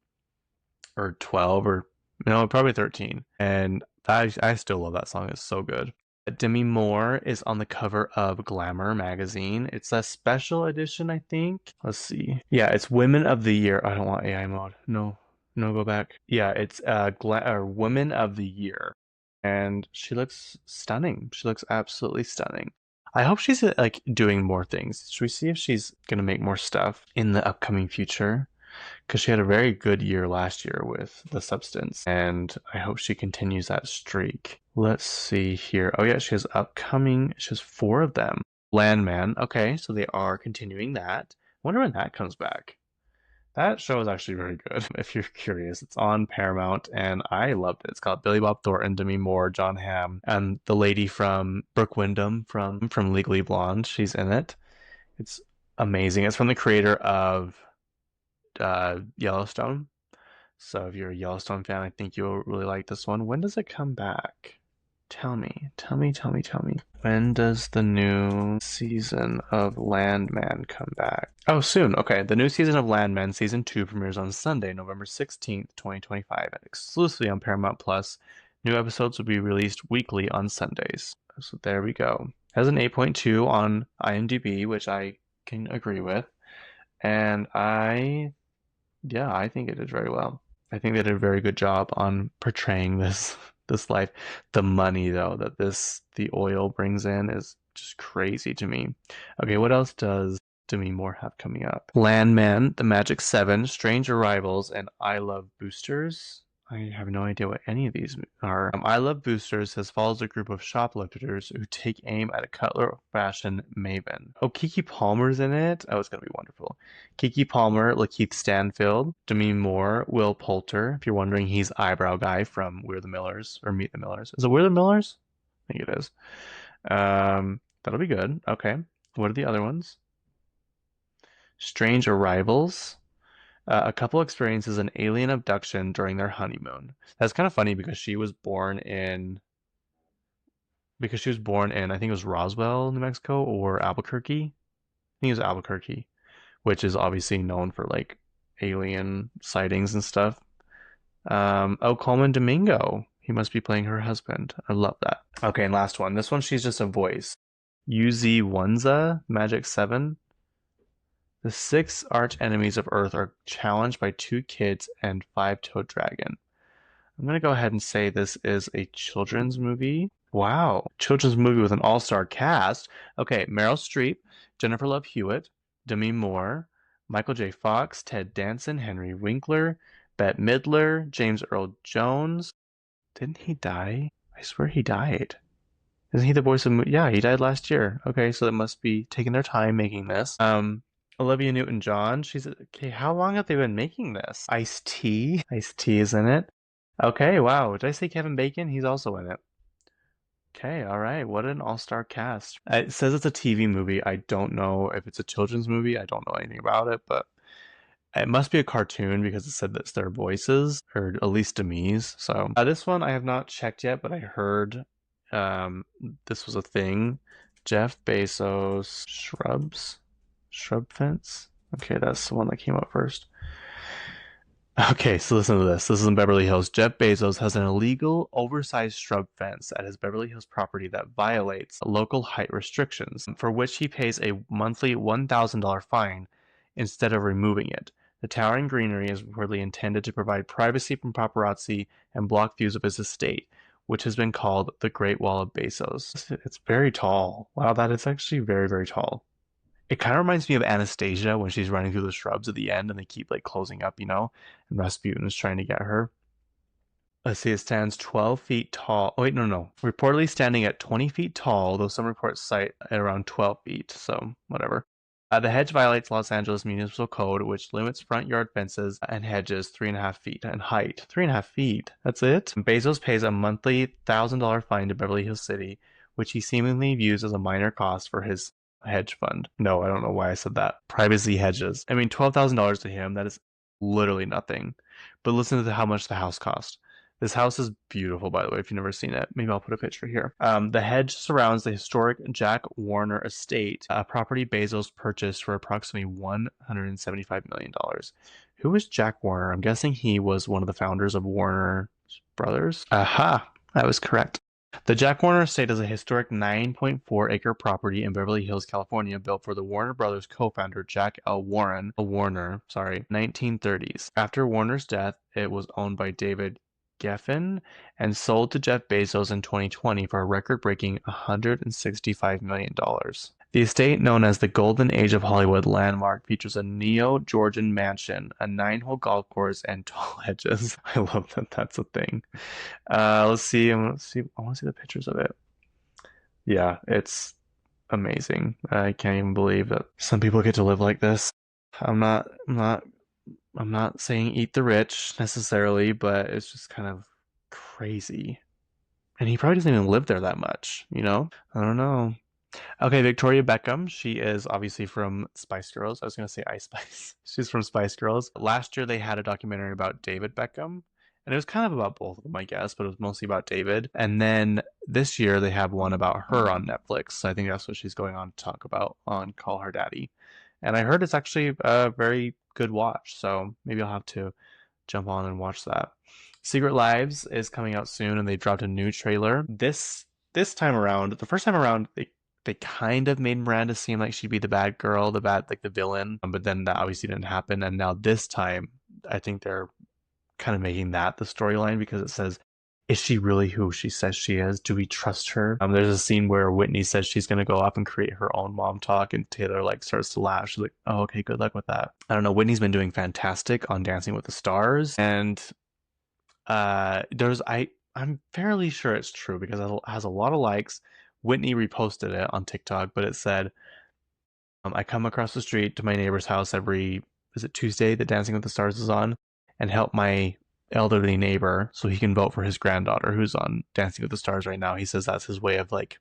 or 12 or no, probably 13. And I still love that song. It's so good. Demi Moore is on the cover of Glamour magazine. It's a special edition, I think. Let's see. Yeah, it's Women of the Year. I don't want AI mode. No, no, go back. Yeah, it's Women of the Year, and she looks stunning. She looks absolutely stunning. I hope she's like doing more things. Should we see if she's gonna make more stuff in the upcoming future? Because she had a very good year last year with The Substance, and I hope she continues that streak. Let's see here. Oh yeah, she has upcoming. She has four of them. Landman. Okay, so they are continuing that. Wonder when that comes back. That show is actually very good. If you're curious, it's on Paramount, and I loved it. It's got Billy Bob Thornton, Demi Moore, John Hamm, and the lady from Brooke Wyndham from Legally Blonde. She's in it. It's amazing. It's from the creator of Yellowstone. So if you're a Yellowstone fan, I think you'll really like this one. When does it come back? Tell me, tell me, tell me, tell me. When does the new season of Landman come back? Oh, soon. Okay, the new season of Landman season 2 premieres on Sunday, November 16th, 2025, exclusively on Paramount Plus. New episodes will be released weekly on Sundays. So there we go. It has an 8.2 on IMDb, which I can agree with. And I think it did very well. I think they did a very good job on portraying this life. The money though that the oil brings in is just crazy to me. Okay, what else does Demi Moore have coming up? Landman, The Magic Seven, Strange Arrivals, and I Love Boosters. I have no idea what any of these are. I Love Boosters says follows a group of shoplifters who take aim at a cutler fashion maven. Oh, Kiki Palmer's in it. Oh, it's gonna be wonderful. Kiki Palmer, Lakeith Stanfield, Demi Moore, Will Poulter. If you're wondering, he's eyebrow guy from We're the Millers or Meet the Millers. Is it We're the Millers? I think it is. That'll be good. Okay. What are the other ones? Strange Arrivals. A couple experiences an alien abduction during their honeymoon. That's kind of funny because she was born in I think it was Roswell, New Mexico, or Albuquerque. I think it was Albuquerque, which is obviously known for like alien sightings and stuff. Oh, Coleman Domingo. He must be playing her husband. I love that. Okay, and last one. This one, she's just a voice. UZ Wanza, Magic 7. The six arch enemies of Earth are challenged by two kids and five-toed dragon. I'm gonna go ahead and say this is a children's movie. Wow, children's movie with an all-star cast. Okay, Meryl Streep, Jennifer Love Hewitt, Demi Moore, Michael J. Fox, Ted Danson, Henry Winkler, Bette Midler, James Earl Jones. Didn't he die? I swear he died. Isn't he the voice of? Yeah, he died last year. Okay, so they must be taking their time making this. Olivia Newton-John. She's okay. How long have they been making this? Ice T is in it. Okay, wow. Did I say Kevin Bacon? He's also in it. Okay, all right. What an all-star cast. It says it's a TV movie. I don't know if it's a children's movie. I don't know anything about it, but it must be a cartoon because it said that's their voices, or at least Demi's. So this one I have not checked yet, but I heard um, this was a thing. Jeff Bezos shrub fence. Okay, that's the one that came up first. Okay, so listen to this. This is in Beverly Hills. Jeff Bezos has an illegal, oversized shrub fence at his Beverly Hills property that violates local height restrictions, for which he pays a monthly $1,000 fine instead of removing it. The towering greenery is reportedly intended to provide privacy from paparazzi and block views of his estate, which has been called the Great Wall of Bezos. It's very tall. Wow, that is actually very, very tall. It kind of reminds me of Anastasia when she's running through the shrubs at the end and they keep like closing up, and Rasputin is trying to get her. Let's see, it stands 12 feet tall. Oh, wait, no, no. Reportedly standing at 20 feet tall, though some reports cite at around 12 feet, so whatever. The hedge violates Los Angeles Municipal Code, which limits front yard fences and hedges 3.5 feet in height. 3.5 feet? That's it? Bezos pays a monthly $1,000 fine to Beverly Hills City, which he seemingly views as a minor cost for his hedge fund. No, I don't know why I said that. Privacy hedges. I mean, $12,000 to him, that is literally nothing. But listen to how much the house cost. This house is beautiful, by the way, if you've never seen it. Maybe I'll put a picture here. The hedge surrounds the historic Jack Warner estate, a property Bezos purchased for approximately $175 million. Who is Jack Warner? I'm guessing he was one of the founders of Warner Brothers. Aha! That was correct. The Jack Warner estate is a historic 9.4-acre property in Beverly Hills, California, built for the Warner Brothers co-founder Jack L. Warner, 1930s. After Warner's death, it was owned by David Geffen and sold to Jeff Bezos in 2020 for a record-breaking $165 million. The estate, known as the Golden Age of Hollywood landmark, features a neo-Georgian mansion, a 9-hole golf course, and tall hedges. I love that that's a thing. Let's see. I want to see the pictures of it. Yeah, it's amazing. I can't even believe that some people get to live like this. I'm not. I'm not. I'm not saying eat the rich necessarily, but it's just kind of crazy. And he probably doesn't even live there that much. I don't know. Okay, Victoria Beckham. She is obviously from Spice Girls. I was going to say Ice Spice. She's from Spice Girls. Last year they had a documentary about David Beckham. And it was kind of about both of them, I guess, but it was mostly about David. And then this year they have one about her on Netflix. So I think that's what she's going on to talk about on Call Her Daddy. And I heard it's actually a very good watch. So maybe I'll have to jump on and watch that. Secret Lives is coming out soon, and they dropped a new trailer. This time around, the first time around, they kind of made Miranda seem like she'd be the bad girl, the villain, but then that obviously didn't happen. And now this time, I think they're kind of making that the storyline because it says, is she really who she says she is? Do we trust her? There's a scene where Whitney says she's gonna go off and create her own mom talk, and Taylor like starts to laugh. She's like, "Oh, okay, good luck with that." I don't know. Whitney's been doing fantastic on Dancing with the Stars, and I'm fairly sure it's true because it has a lot of likes. Whitney reposted it on TikTok, but it said, "I come across the street to my neighbor's house every is it Tuesday that Dancing with the Stars is on, and help my elderly neighbor so he can vote for his granddaughter who's on Dancing with the Stars right now." He says that's his way of like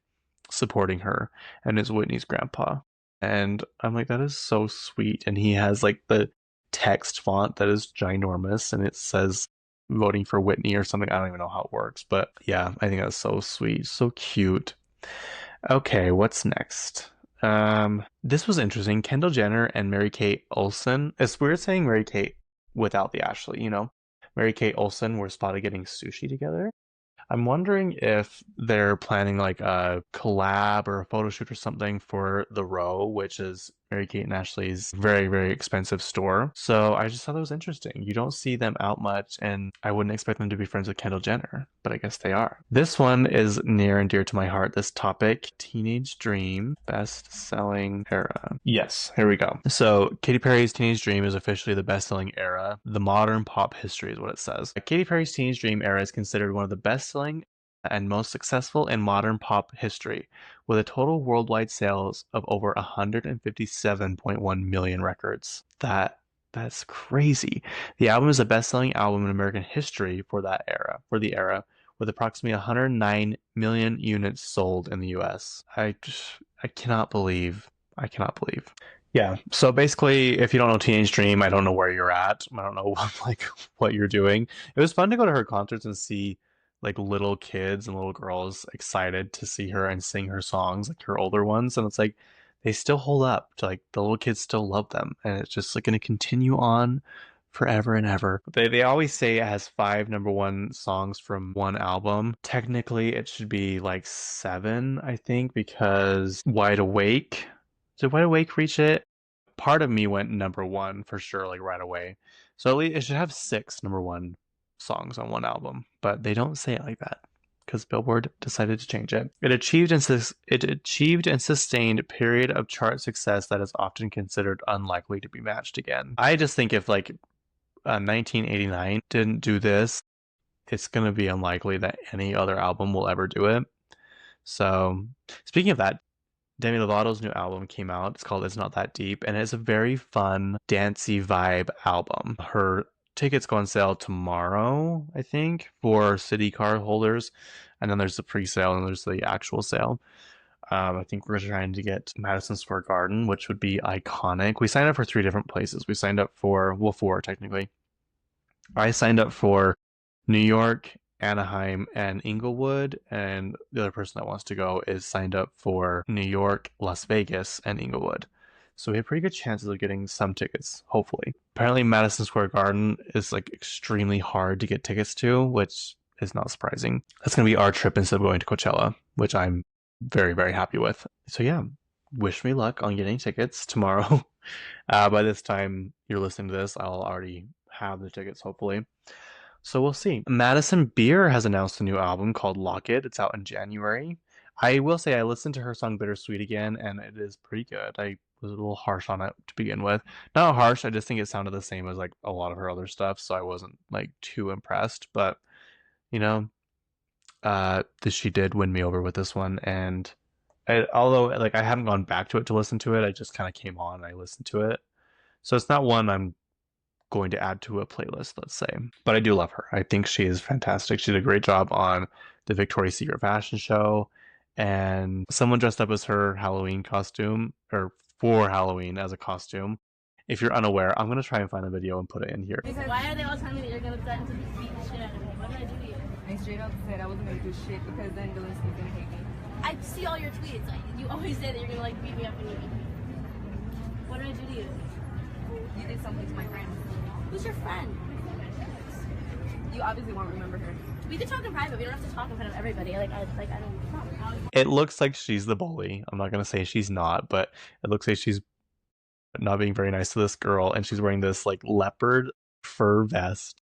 supporting her, and it's Whitney's grandpa. And I'm like, that is so sweet. And he has like the text font that is ginormous, and it says voting for Whitney or something. I don't even know how it works, but yeah, I think that's so sweet, so cute. Okay, what's next? This was interesting. Kendall Jenner and Mary Kate Olsen. It's weird saying Mary Kate without the Ashley. Mary Kate Olsen were spotted getting sushi together. I'm wondering if they're planning like a collab or a photo shoot or something for The Row, which is Mary Kate and Ashley's very, very expensive store. So I just thought that was interesting. You don't see them out much, and I wouldn't expect them to be friends with Kendall Jenner, but I guess they are. This one is near and dear to my heart, this topic. Teenage Dream, best-selling era. Yes, here we go. So Katy Perry's Teenage Dream is officially the best-selling era. The modern pop history is what it says. Katy Perry's Teenage Dream era is considered one of the best-selling and most successful in modern pop history, with a total worldwide sales of over 157.1 million records. That's crazy. The album is the best-selling album in American history for the era, with approximately 109 million units sold in the US. I cannot believe. I cannot believe. Yeah. So basically, if you don't know Teenage Dream, I don't know where you're at. I don't know like what you're doing. It was fun to go to her concerts and see like little kids and little girls excited to see her and sing her songs, like her older ones, and it's like they still hold up. To, like the little kids still love them, and it's just like going to continue on forever and ever. They always say it has 5 number 1 songs from one album. Technically, it should be like 7, I think, because Wide Awake. Did Wide Awake reach it? Part of me went number 1 for sure, like right away. So at least it should have 6 number 1 songs on one album, but they don't say it like that because Billboard decided to change it. It achieved and sustained a period of chart success that is often considered unlikely to be matched again. I just think if like 1989 didn't do this, it's going to be unlikely that any other album will ever do it. So, speaking of that, Demi Lovato's new album came out. It's called It's Not That Deep, and it's a very fun, dancey vibe album. Her tickets go on sale tomorrow, I think, for city card holders. And then there's the pre-sale and there's the actual sale. I think we're trying to get Madison Square Garden, which would be iconic. We signed up for 3 different places. We signed up for, well, 4 technically. I signed up for New York, Anaheim, and Inglewood, and the other person that wants to go is signed up for New York, Las Vegas, and Inglewood. So we have pretty good chances of getting some tickets, hopefully. Apparently, Madison Square Garden is like extremely hard to get tickets to, which is not surprising. That's going to be our trip instead of going to Coachella, which I'm very, very happy with. So yeah, wish me luck on getting tickets tomorrow. By this time you're listening to this, I'll already have the tickets, hopefully. So we'll see. Madison Beer has announced a new album called Lock It. It's out in January. I will say I listened to her song Bittersweet again, and it is pretty good. I was a little harsh on it to begin with. Not harsh, I just think it sounded the same as like a lot of her other stuff, so I wasn't like too impressed. But you know, she did win me over with this one, and although like I haven't gone back to it to listen to it, I just kind of came on and I listened to it. So it's not one I'm going to add to a playlist, let's say. But I do love her. I think she is fantastic. She did a great job on the Victoria's Secret fashion show, and someone dressed up as her Halloween costume, or for Halloween as a costume. If you're unaware, I'm going to try and find a video and put it in here. Because why are they all telling me that you're going to threaten to beat the shit out of me? What did I do to you? I straight up said I wasn't going to do shit because then Dylan's going to hate me. I see all your tweets. You always say that you're going to like beat me up and you beat me. What did I do to you? You did something to my friend. Who's your friend? You obviously won't remember her. We can talk in private. We don't have to talk in front of everybody. I don't. It looks like she's the bully. I'm not going to say she's not, but it looks like she's not being very nice to this girl, and she's wearing this like leopard fur vest,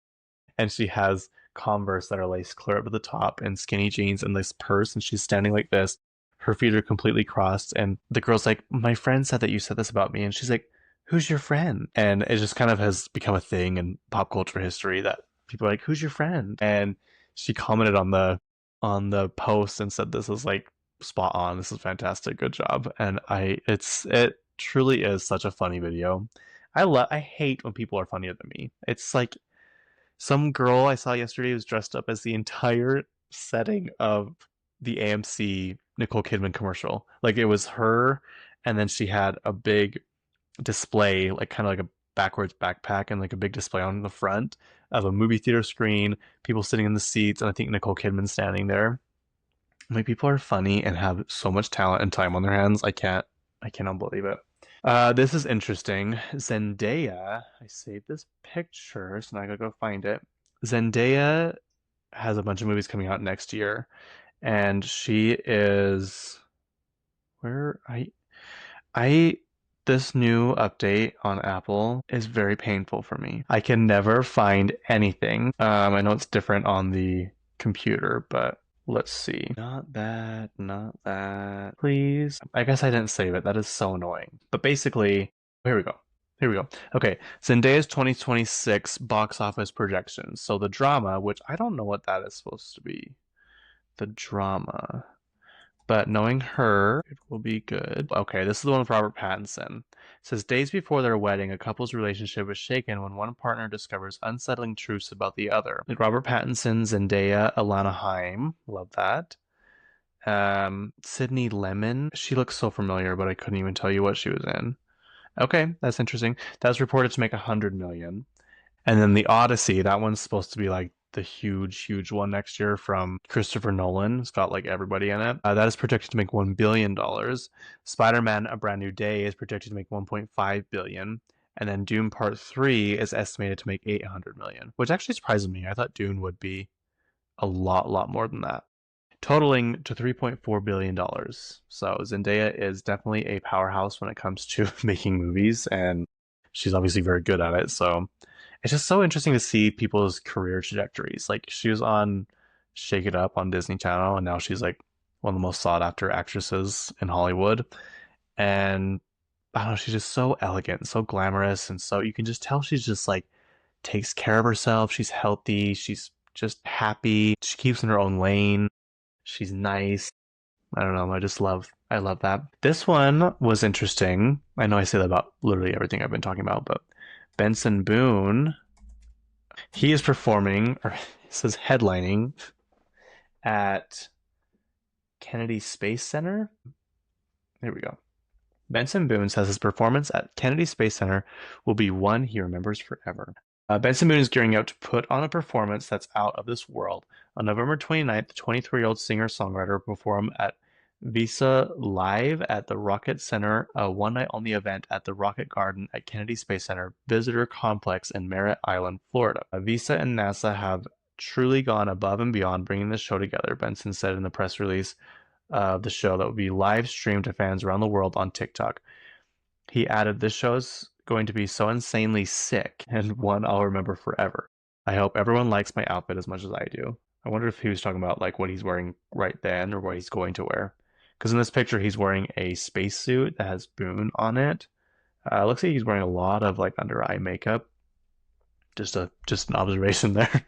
and she has Converse that are laced clear up to the top and skinny jeans and this purse, and she's standing like this. Her feet are completely crossed, and the girl's like, my friend said that you said this about me, and she's like, who's your friend? And it just kind of has become a thing in pop culture history that people are like, who's your friend? And she commented on the post and said, this is like spot on, this is fantastic, good job. And it truly is such a funny video. I hate when people are funnier than me. It's like some girl I saw yesterday was dressed up as the entire setting of the AMC Nicole Kidman commercial. Like it was her, and then she had a big display, like kind of like a backwards backpack and like a big display on the front of a movie theater screen, people sitting in the seats, and I think Nicole Kidman standing there. Like people are funny and have so much talent and time on their hands. I cannot believe it. This is interesting. Zendaya, I saved this picture, so now I gotta go find it. Zendaya has a bunch of movies coming out next year, and she is where I this new update on Apple is very painful for me. I can never find anything. I know it's different on the computer, but let's see. Not that, not that. Please. I guess I didn't save it. That is so annoying. But basically, here we go. Here we go. Okay, Zendaya's 2026 box office projections. So the drama, which I don't know what that is supposed to be. The drama. but knowing her, it will be good. Okay, this is the one with Robert Pattinson. It says days before their wedding, a couple's relationship is shaken when one partner discovers unsettling truths about the other. Like Robert Pattinson, Zendaya, Alana Haim, love that. Sydney Lemon, she looks so familiar, but I couldn't even tell you what she was in. Okay, that's interesting. That's reported to make 100 million. And then the Odyssey, that one's supposed to be like the huge one next year from Christopher Nolan. It's got like everybody in it. That is projected to make $1 billion. Spider-Man: A Brand New Day is projected to make 1.5 billion. And then Dune Part 3 is estimated to make 800 million, which actually surprises me. I thought Dune would be a lot more than that, totaling to $3.4 billion. So Zendaya is definitely a powerhouse when it comes to making movies, and she's obviously very good at it. So it's just so interesting to see people's career trajectories. Like she was on Shake It Up on Disney Channel, and now she's like one of the most sought after actresses in Hollywood. And I don't know, she's just so elegant, so glamorous, and so you can just tell she's just like takes care of herself. She's healthy. She's just happy. She keeps in her own lane. She's nice. I don't know. I love that. This one was interesting. I know I say that about literally everything I've been talking about, but Benson Boone, he is performing, or it says headlining, at Kennedy Space Center. There we go. Benson Boone says his performance at Kennedy Space Center will be one he remembers forever. Benson Boone is gearing out to put on a performance that's out of this world. On November 29th, the 23-year-old singer-songwriter will perform at Visa Live at the Rocket Center, a one-night-only event at the Rocket Garden at Kennedy Space Center Visitor Complex in Merritt Island, Florida. Visa and NASA have truly gone above and beyond bringing this show together, Benson said in the press release of the show that will be live streamed to fans around the world on TikTok. He added, "This show's going to be so insanely sick and one I'll remember forever. I hope everyone likes my outfit as much as I do." I wonder if he was talking about like what he's wearing right then or what he's going to wear. Because in this picture, he's wearing a spacesuit that has Boone on it. Looks like he's wearing a lot of like under eye makeup. Just an observation there.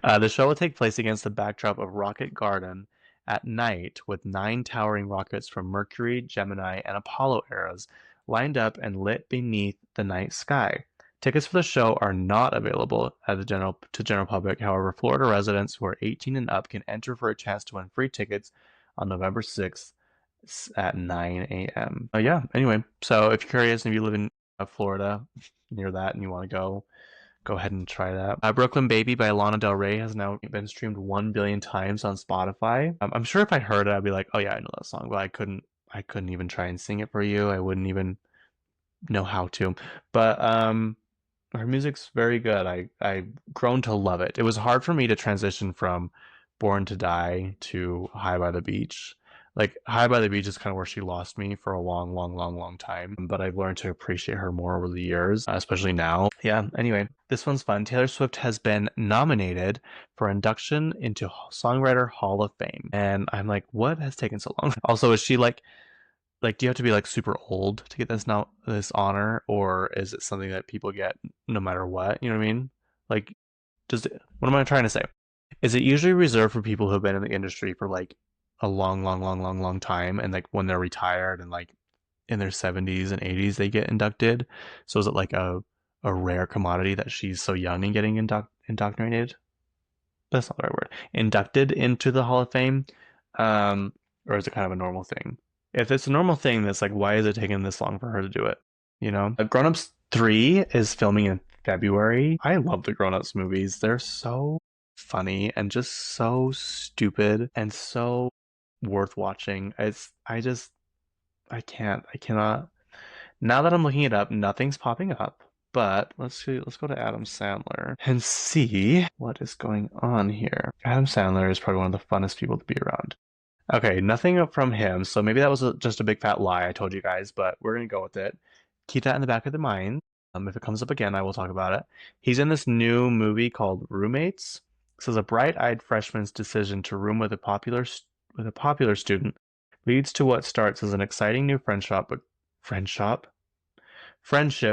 The show will take place against the backdrop of Rocket Garden at night, with 9 towering rockets from Mercury, Gemini, and Apollo eras lined up and lit beneath the night sky. Tickets for the show are not available to general public. However, Florida residents who are 18 and up can enter for a chance to win free tickets on November 6th at 9 a.m. Yeah, anyway, so if you're curious, if you live in Florida near that and you want to go ahead and try that. Brooklyn Baby by Lana Del Rey has now been streamed 1 billion times on Spotify. I'm sure if I heard it, I'd be like, oh yeah, I know that song, but I couldn't even try and sing it for you. I wouldn't even know how to. But her music's very good. I've grown to love it. It was hard for me to transition from Born to Die to High by the Beach. Like High by the Beach is kind of where she lost me for a long time. But I've learned to appreciate her more over the years, especially now. Yeah, anyway, this one's fun. Taylor Swift has been nominated for induction into Songwriter Hall of Fame. And I'm like, what has taken so long? Also, is she like do you have to be like super old to get this honor, or is it something that people get no matter what? You know what I mean? Like what am I trying to say? Is it usually reserved for people who have been in the industry for like a long time, and like when they're retired and like in their 70s and 80s they get inducted? So is it like a rare commodity that she's so young and getting indoctrinated? That's not the right word. Inducted into the Hall of Fame? Or is it kind of a normal thing? If it's a normal thing, that's like, why is it taking this long for her to do it? You know? Grown Ups 3 is filming in February. I love the Grown Ups movies. They're so funny and just so stupid and so worth watching. I cannot. Now that I'm looking it up, nothing's popping up. But let's see, let's go to Adam Sandler and see what is going on here. Adam Sandler is probably one of the funnest people to be around. Okay, nothing from him, so maybe that was just a big fat lie I told you guys, but we're gonna go with it. Keep that in the back of the mind. If it comes up again, I will talk about it. He's in this new movie called Roommates. It says a bright-eyed freshman's decision to room with a popular student leads to what starts as an exciting new friendship,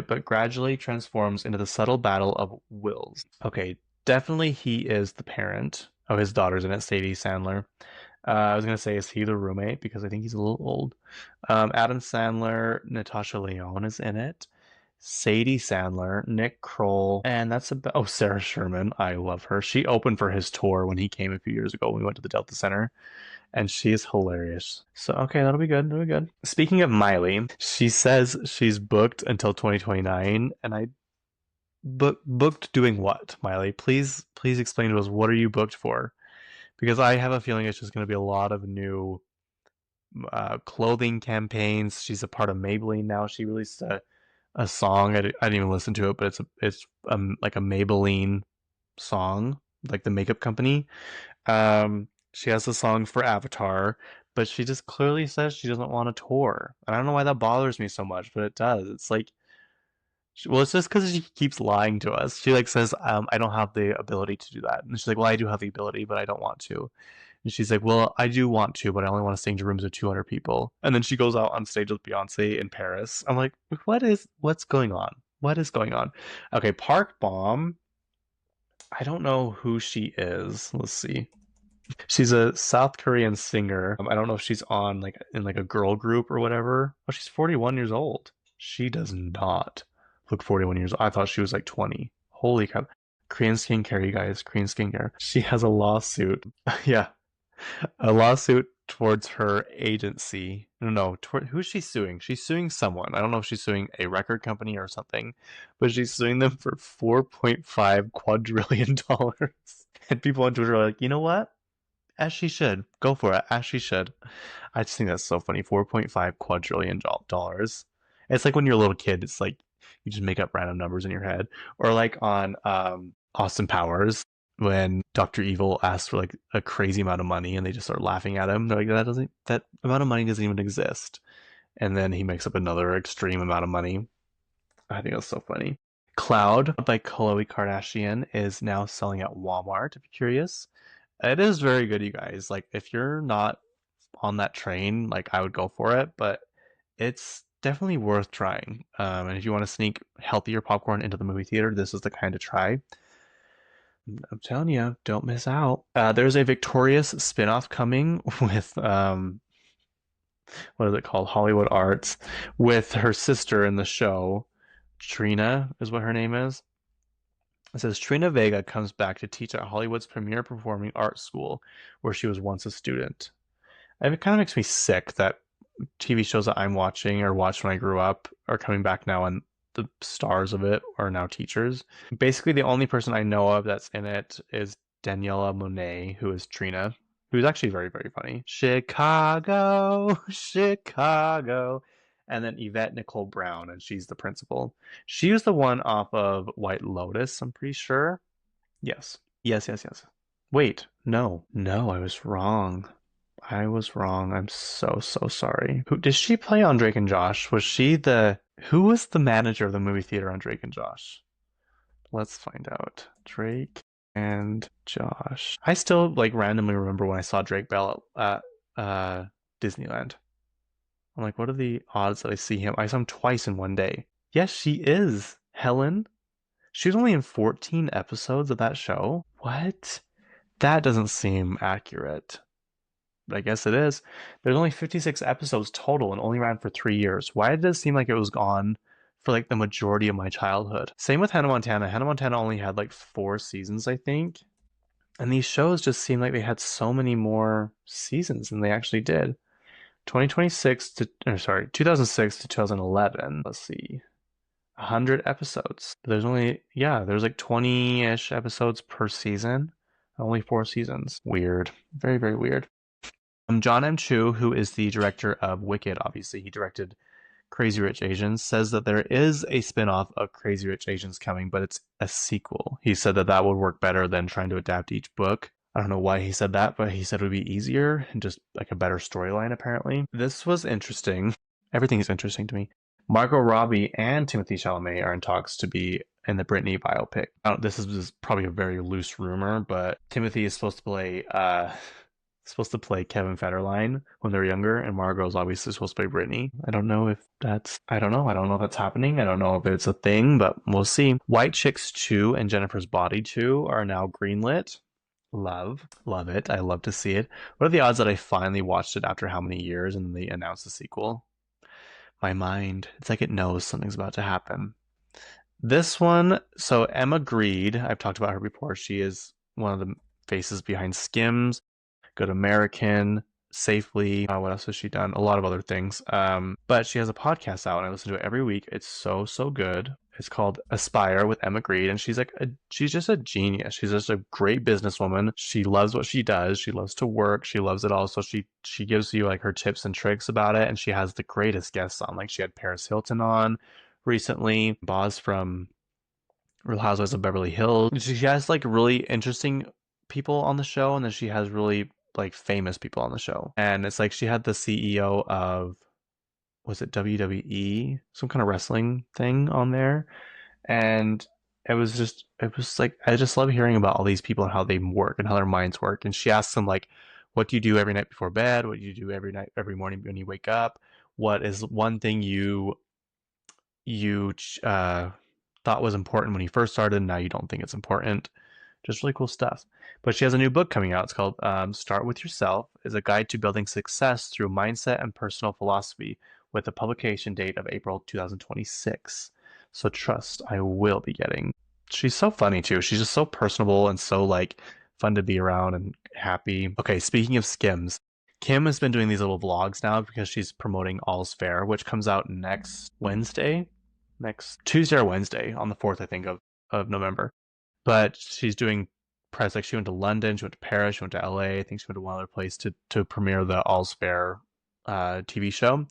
but gradually transforms into the subtle battle of wills. Okay, definitely he is the parent of his daughters in it, Sadie Sandler. I was gonna say, is he the roommate? Because I think he's a little old. Adam Sandler, Natasha Lyonne is in it. Sadie Sandler, Nick Kroll, and that's about. Oh, Sarah Sherman. I love her. She opened for his tour when he came a few years ago when we went to the Delta Center, and she is hilarious. So okay, that'll be good. That'll be good. Speaking of Miley, she says she's booked until 2029, and I booked doing what, Miley? Please explain to us, what are you booked for? Because I have a feeling it's just going to be a lot of new clothing campaigns. She's a part of Maybelline now. She released a song. I didn't even listen to it, but it's like a Maybelline song, like the makeup company. She has a song for Avatar, but she just clearly says she doesn't want to tour. And I don't know why that bothers me so much, but it does. It's like, well, it's just because she keeps lying to us. She like says, I don't have the ability to do that. And she's like, well, I do have the ability, but I don't want to. And she's like, well, I do want to, but I only want to sing to rooms of 200 people. And then she goes out on stage with Beyonce in Paris. I'm like, what's going on? What is going on? Okay, Park Bomb. I don't know who she is. Let's see. She's a South Korean singer. I don't know if she's on like in like a girl group or whatever. Oh, she's 41 years old. She does not look 41 years old. I thought she was like 20. Holy crap. Korean skincare, you guys. Korean skincare. She has a lawsuit. Yeah, a lawsuit towards her agency. No, who's she suing? She's suing someone. I don't know if she's suing a record company or something, but she's suing them for $4.5 quadrillion. And people on Twitter are like, you know what? As she should. Go for it. As she should. I just think that's so funny. $4.5 quadrillion dollars. It's like when you're a little kid, it's like you just make up random numbers in your head. Or like on Austin Powers, when Dr. Evil asks for like a crazy amount of money and they just start laughing at him. They're like, that amount of money doesn't even exist. And then he makes up another extreme amount of money. I think that's so funny. Cloud by Khloe Kardashian is now selling at Walmart, if you're curious. It is very good, you guys. Like, if you're not on that train, like, I would go for it, but it's definitely worth trying. And if you want to sneak healthier popcorn into the movie theater, this is the kind to try. I'm telling you, don't miss out. There's a Victorious spin-off coming with what is it called? Hollywood Arts, with her sister in the show. Trina is what her name is. It says Trina Vega comes back to teach at Hollywood's premier performing arts school, where she was once a student. And it kind of makes me sick that TV shows that I'm watching or watched when I grew up are coming back now, and the stars of it are now teachers. Basically, the only person I know of that's in it is Daniela Monet, who is Trina, who's actually very, very funny. Chicago, Chicago. And then Yvette Nicole Brown, and she's the principal. She was the one off of White Lotus, I'm pretty sure. Yes. Yes, yes, yes. Wait, no. No, I was wrong. I was wrong. I'm so, so sorry. Who did she play on Drake and Josh? Was she the who was the manager of the movie theater on Drake and Josh? Let's find out. Drake and Josh. I still like randomly remember when I saw Drake Bell at Disneyland. I'm like, what are the odds that I see him? I saw him twice in one day. Yes, she is. Helen. She was only in 14 episodes of that show. What? That doesn't seem accurate. But I guess it is. There's only 56 episodes total and only ran for 3 years. Why did it seem like it was gone for like the majority of my childhood? Same with Hannah Montana. Hannah Montana only had like 4 seasons, I think. And these shows just seem like they had so many more seasons than they actually did. 2006 to, or sorry, 2006 to 2011. Let's see. 100 episodes. There's only, yeah, there's like 20-ish episodes per season. Only 4 seasons. Weird. Very, very weird. John M. Chu, who is the director of Wicked, obviously, he directed Crazy Rich Asians, says that there is a spin-off of Crazy Rich Asians coming, but it's a sequel. He said that that would work better than trying to adapt each book. I don't know why he said that, but he said it would be easier and just like a better storyline, apparently. This was interesting. Everything is interesting to me. Margot Robbie and Timothée Chalamet are in talks to be in the Britney biopic. This is probably a very loose rumor, but Timothy is supposed to play Kevin Federline when they're younger, and Margot is obviously supposed to play Britney. I don't know if that's happening. I don't know if it's a thing, but we'll see. White Chicks 2 and Jennifer's Body 2 are now greenlit. Love it. I love to see it. What are the odds that I finally watched it after how many years and they announced the sequel? My mind, it's like it knows something's about to happen. This one, so Emma Grede, I've talked about her before. She is one of the faces behind Skims, Good American, Safely. What else has she done? A lot of other things. But she has a podcast out, and I listen to it every week. It's so good. It's called Aspire with Emma Grede, and she's just a genius. She's just a great businesswoman. She loves what she does. She loves to work. She loves it all. So she gives you like her tips and tricks about it, and she has the greatest guests on. Like she had Paris Hilton on recently, Boz from Real Housewives of Beverly Hills. She has like really interesting people on the show, and then she has really like famous people on the show. And it's like she had the CEO of, was it WWE, some kind of wrestling thing on there, and it was like I just love hearing about all these people and how they work and how their minds work. And she asks them like, what do you do every night before bed? What do you do every morning when you wake up? What is one thing you thought was important when you first started, and now you don't think it's important? Just really cool stuff. But she has a new book coming out. It's called Start With Yourself, is a guide to building success through mindset and personal philosophy, with a publication date of April 2026. So trust, I will be getting. She's so funny too. She's just so personable and so like fun to be around and happy. Okay, speaking of Skims, Kim has been doing these little vlogs now because she's promoting All's Fair, which comes out next Wednesday, next Tuesday or Wednesday on the 4th, I think, of November. But she's doing press, like she went to London, she went to Paris, she went to LA, I think she went to one other place to premiere the All's Fair TV show.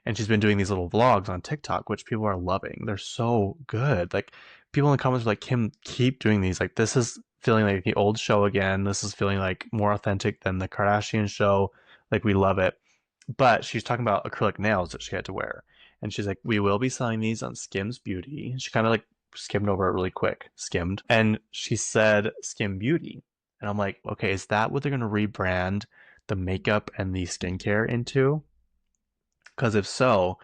And she's been doing these little vlogs on TikTok, which people are loving. They're so good. Like people in the comments are like, Kim, keep doing these. Like this is feeling like the old show again. This is feeling like more authentic than the Kardashian show. Like we love it. But she's talking about acrylic nails that she had to wear. And she's like, we will be selling these on Skims Beauty. And she kind of like skimmed over it really quick, skimmed. And she said Skim Beauty. And I'm like, okay, is that what they're going to rebrand the makeup and the skincare into? Because if so,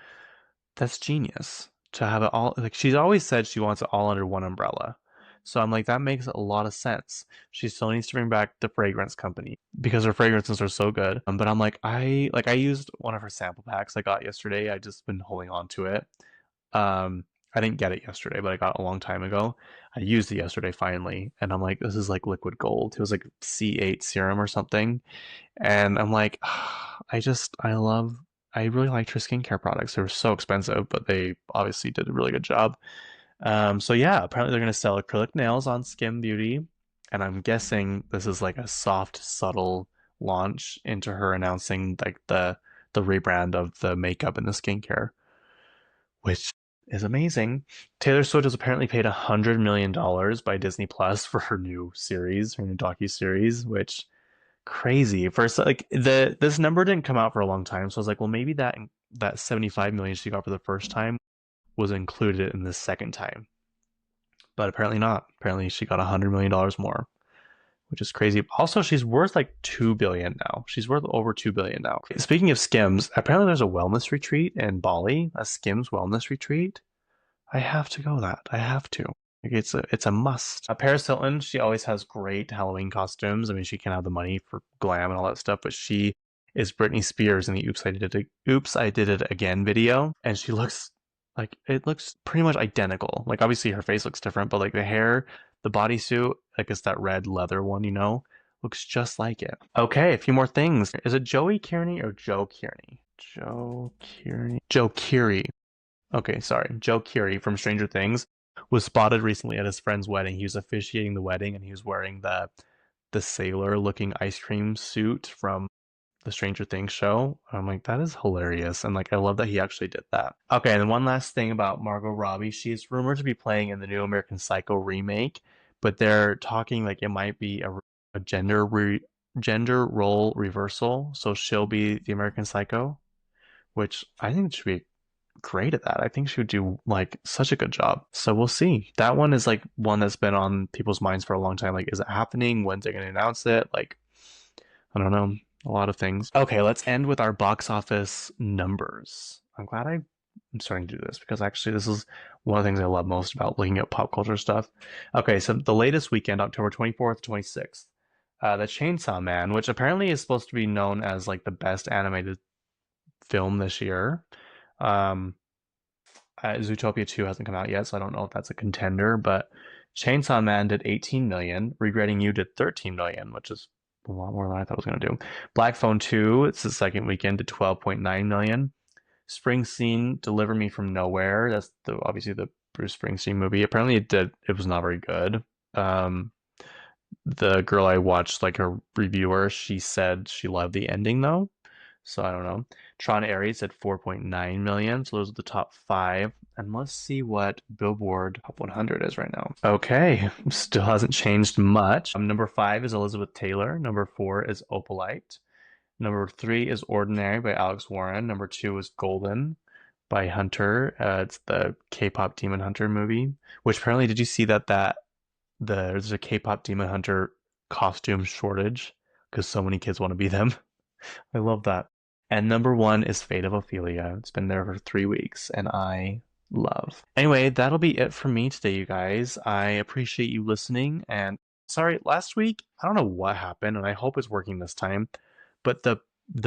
that's genius to have it all. Like she's always said she wants it all under one umbrella. So I'm like, that makes a lot of sense. She still needs to bring back the fragrance company because her fragrances are so good. But I'm like, I used one of her sample packs I got yesterday. I just been holding on to it. I didn't get it yesterday, but I got it a long time ago. I used it yesterday finally, and I'm like, this is like liquid gold. It was like C8 serum or something, and I'm like, I really liked her skincare products. They were so expensive, but they obviously did a really good job. So yeah, apparently they're gonna sell acrylic nails on Skim Beauty, and I'm guessing this is like a soft, subtle launch into her announcing like the rebrand of the makeup and the skincare, which is amazing. Taylor Swift has apparently paid $100 million by Disney Plus for her new series, her new docu-series, which crazy. First, like this number didn't come out for a long time, so I was like, well, maybe that 75 million she got for the first time was included in the second time, but apparently not. Apparently, she got $100 million more, which is crazy. Also, she's worth like 2 billion now. She's worth over 2 billion now. Speaking of Skims, apparently there's a wellness retreat in Bali, a Skims wellness retreat. I have to go that. I have to. Like it's a must. Paris Hilton, she always has great Halloween costumes. I mean, she can have the money for glam and all that stuff, but she is Britney Spears in the Oops, I Did It Again video, and she looks like it looks pretty much identical. Like obviously her face looks different, but like the hair, the bodysuit, like it's that red leather one, looks just like it. Okay, a few more things. Is it Joey Kearney or Joe Kearney? Joe Kearney. Joe Keery. Okay, sorry. Joe Keery from Stranger Things was spotted recently at his friend's wedding. He was officiating the wedding, and he was wearing the sailor looking ice cream suit from the Stranger Things show. I'm like, that is hilarious. And like I love that he actually did that. Okay, and then one last thing about Margot Robbie. She is rumored to be playing in the new American Psycho remake, but they're talking like it might be a gender role reversal. So she'll be the American Psycho, which I think should be great at that. I think she would do like such a good job. So we'll see. That one is like one that's been on people's minds for a long time. Like, is it happening? When's they going to announce it? Like, I don't know. A lot of things. Okay, let's end with our box office numbers. I'm starting to do this because actually this is one of the things I love most about looking at pop culture stuff. Okay, so the latest weekend, October 24th, 26th, The Chainsaw Man, which apparently is supposed to be known as like the best animated film this year. Um, Zootopia 2 hasn't come out yet, so I don't know if that's a contender, but Chainsaw Man did 18 million. Regretting You did 13 million, which is a lot more than I thought it was going to do. Black Phone 2, it's the second weekend, did 12.9 million. Springsteen, Deliver Me from Nowhere, that's obviously the Bruce Springsteen movie. Apparently it was not very good. Um, the girl I watched, like her reviewer, she said she loved the ending though. So I don't know. Tron Ares at 4.9 million. So those are the top five. And let's see what Billboard Top 100 is right now. Okay, still hasn't changed much. Number five is Elizabeth Taylor. Number four is Opalite. Number three is Ordinary by Alex Warren. Number two is Golden by Hunter. It's the K-pop Demon Hunter movie. Which apparently, did you see there's a K-pop Demon Hunter costume shortage because so many kids want to be them. I love that. And number one is Fate of Ophelia. It's been there for 3 weeks, and I love. Anyway, that'll be it for me today, you guys. I appreciate you listening. And sorry, last week, I don't know what happened, and I hope it's working this time. But the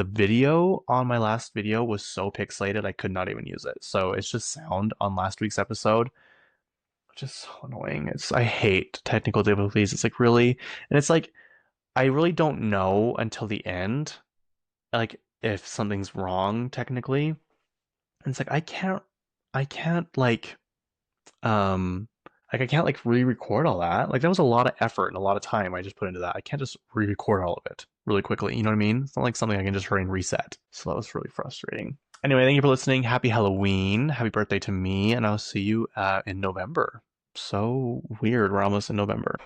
video on my last video was so pixelated I could not even use it. So it's just sound on last week's episode, which is so annoying. I hate technical difficulties. It's like really, and it's like I really don't know until the end, like if something's wrong technically. And it's like I can't I can't like re-record all that. Like that was a lot of effort and a lot of time I just put into that. I can't just re-record all of it really quickly. You know what I mean? It's not like something I can just hurry and reset. So that was really frustrating. Anyway, thank you for listening. Happy Halloween. Happy birthday to me. And I'll see you in November. So weird. We're almost in November.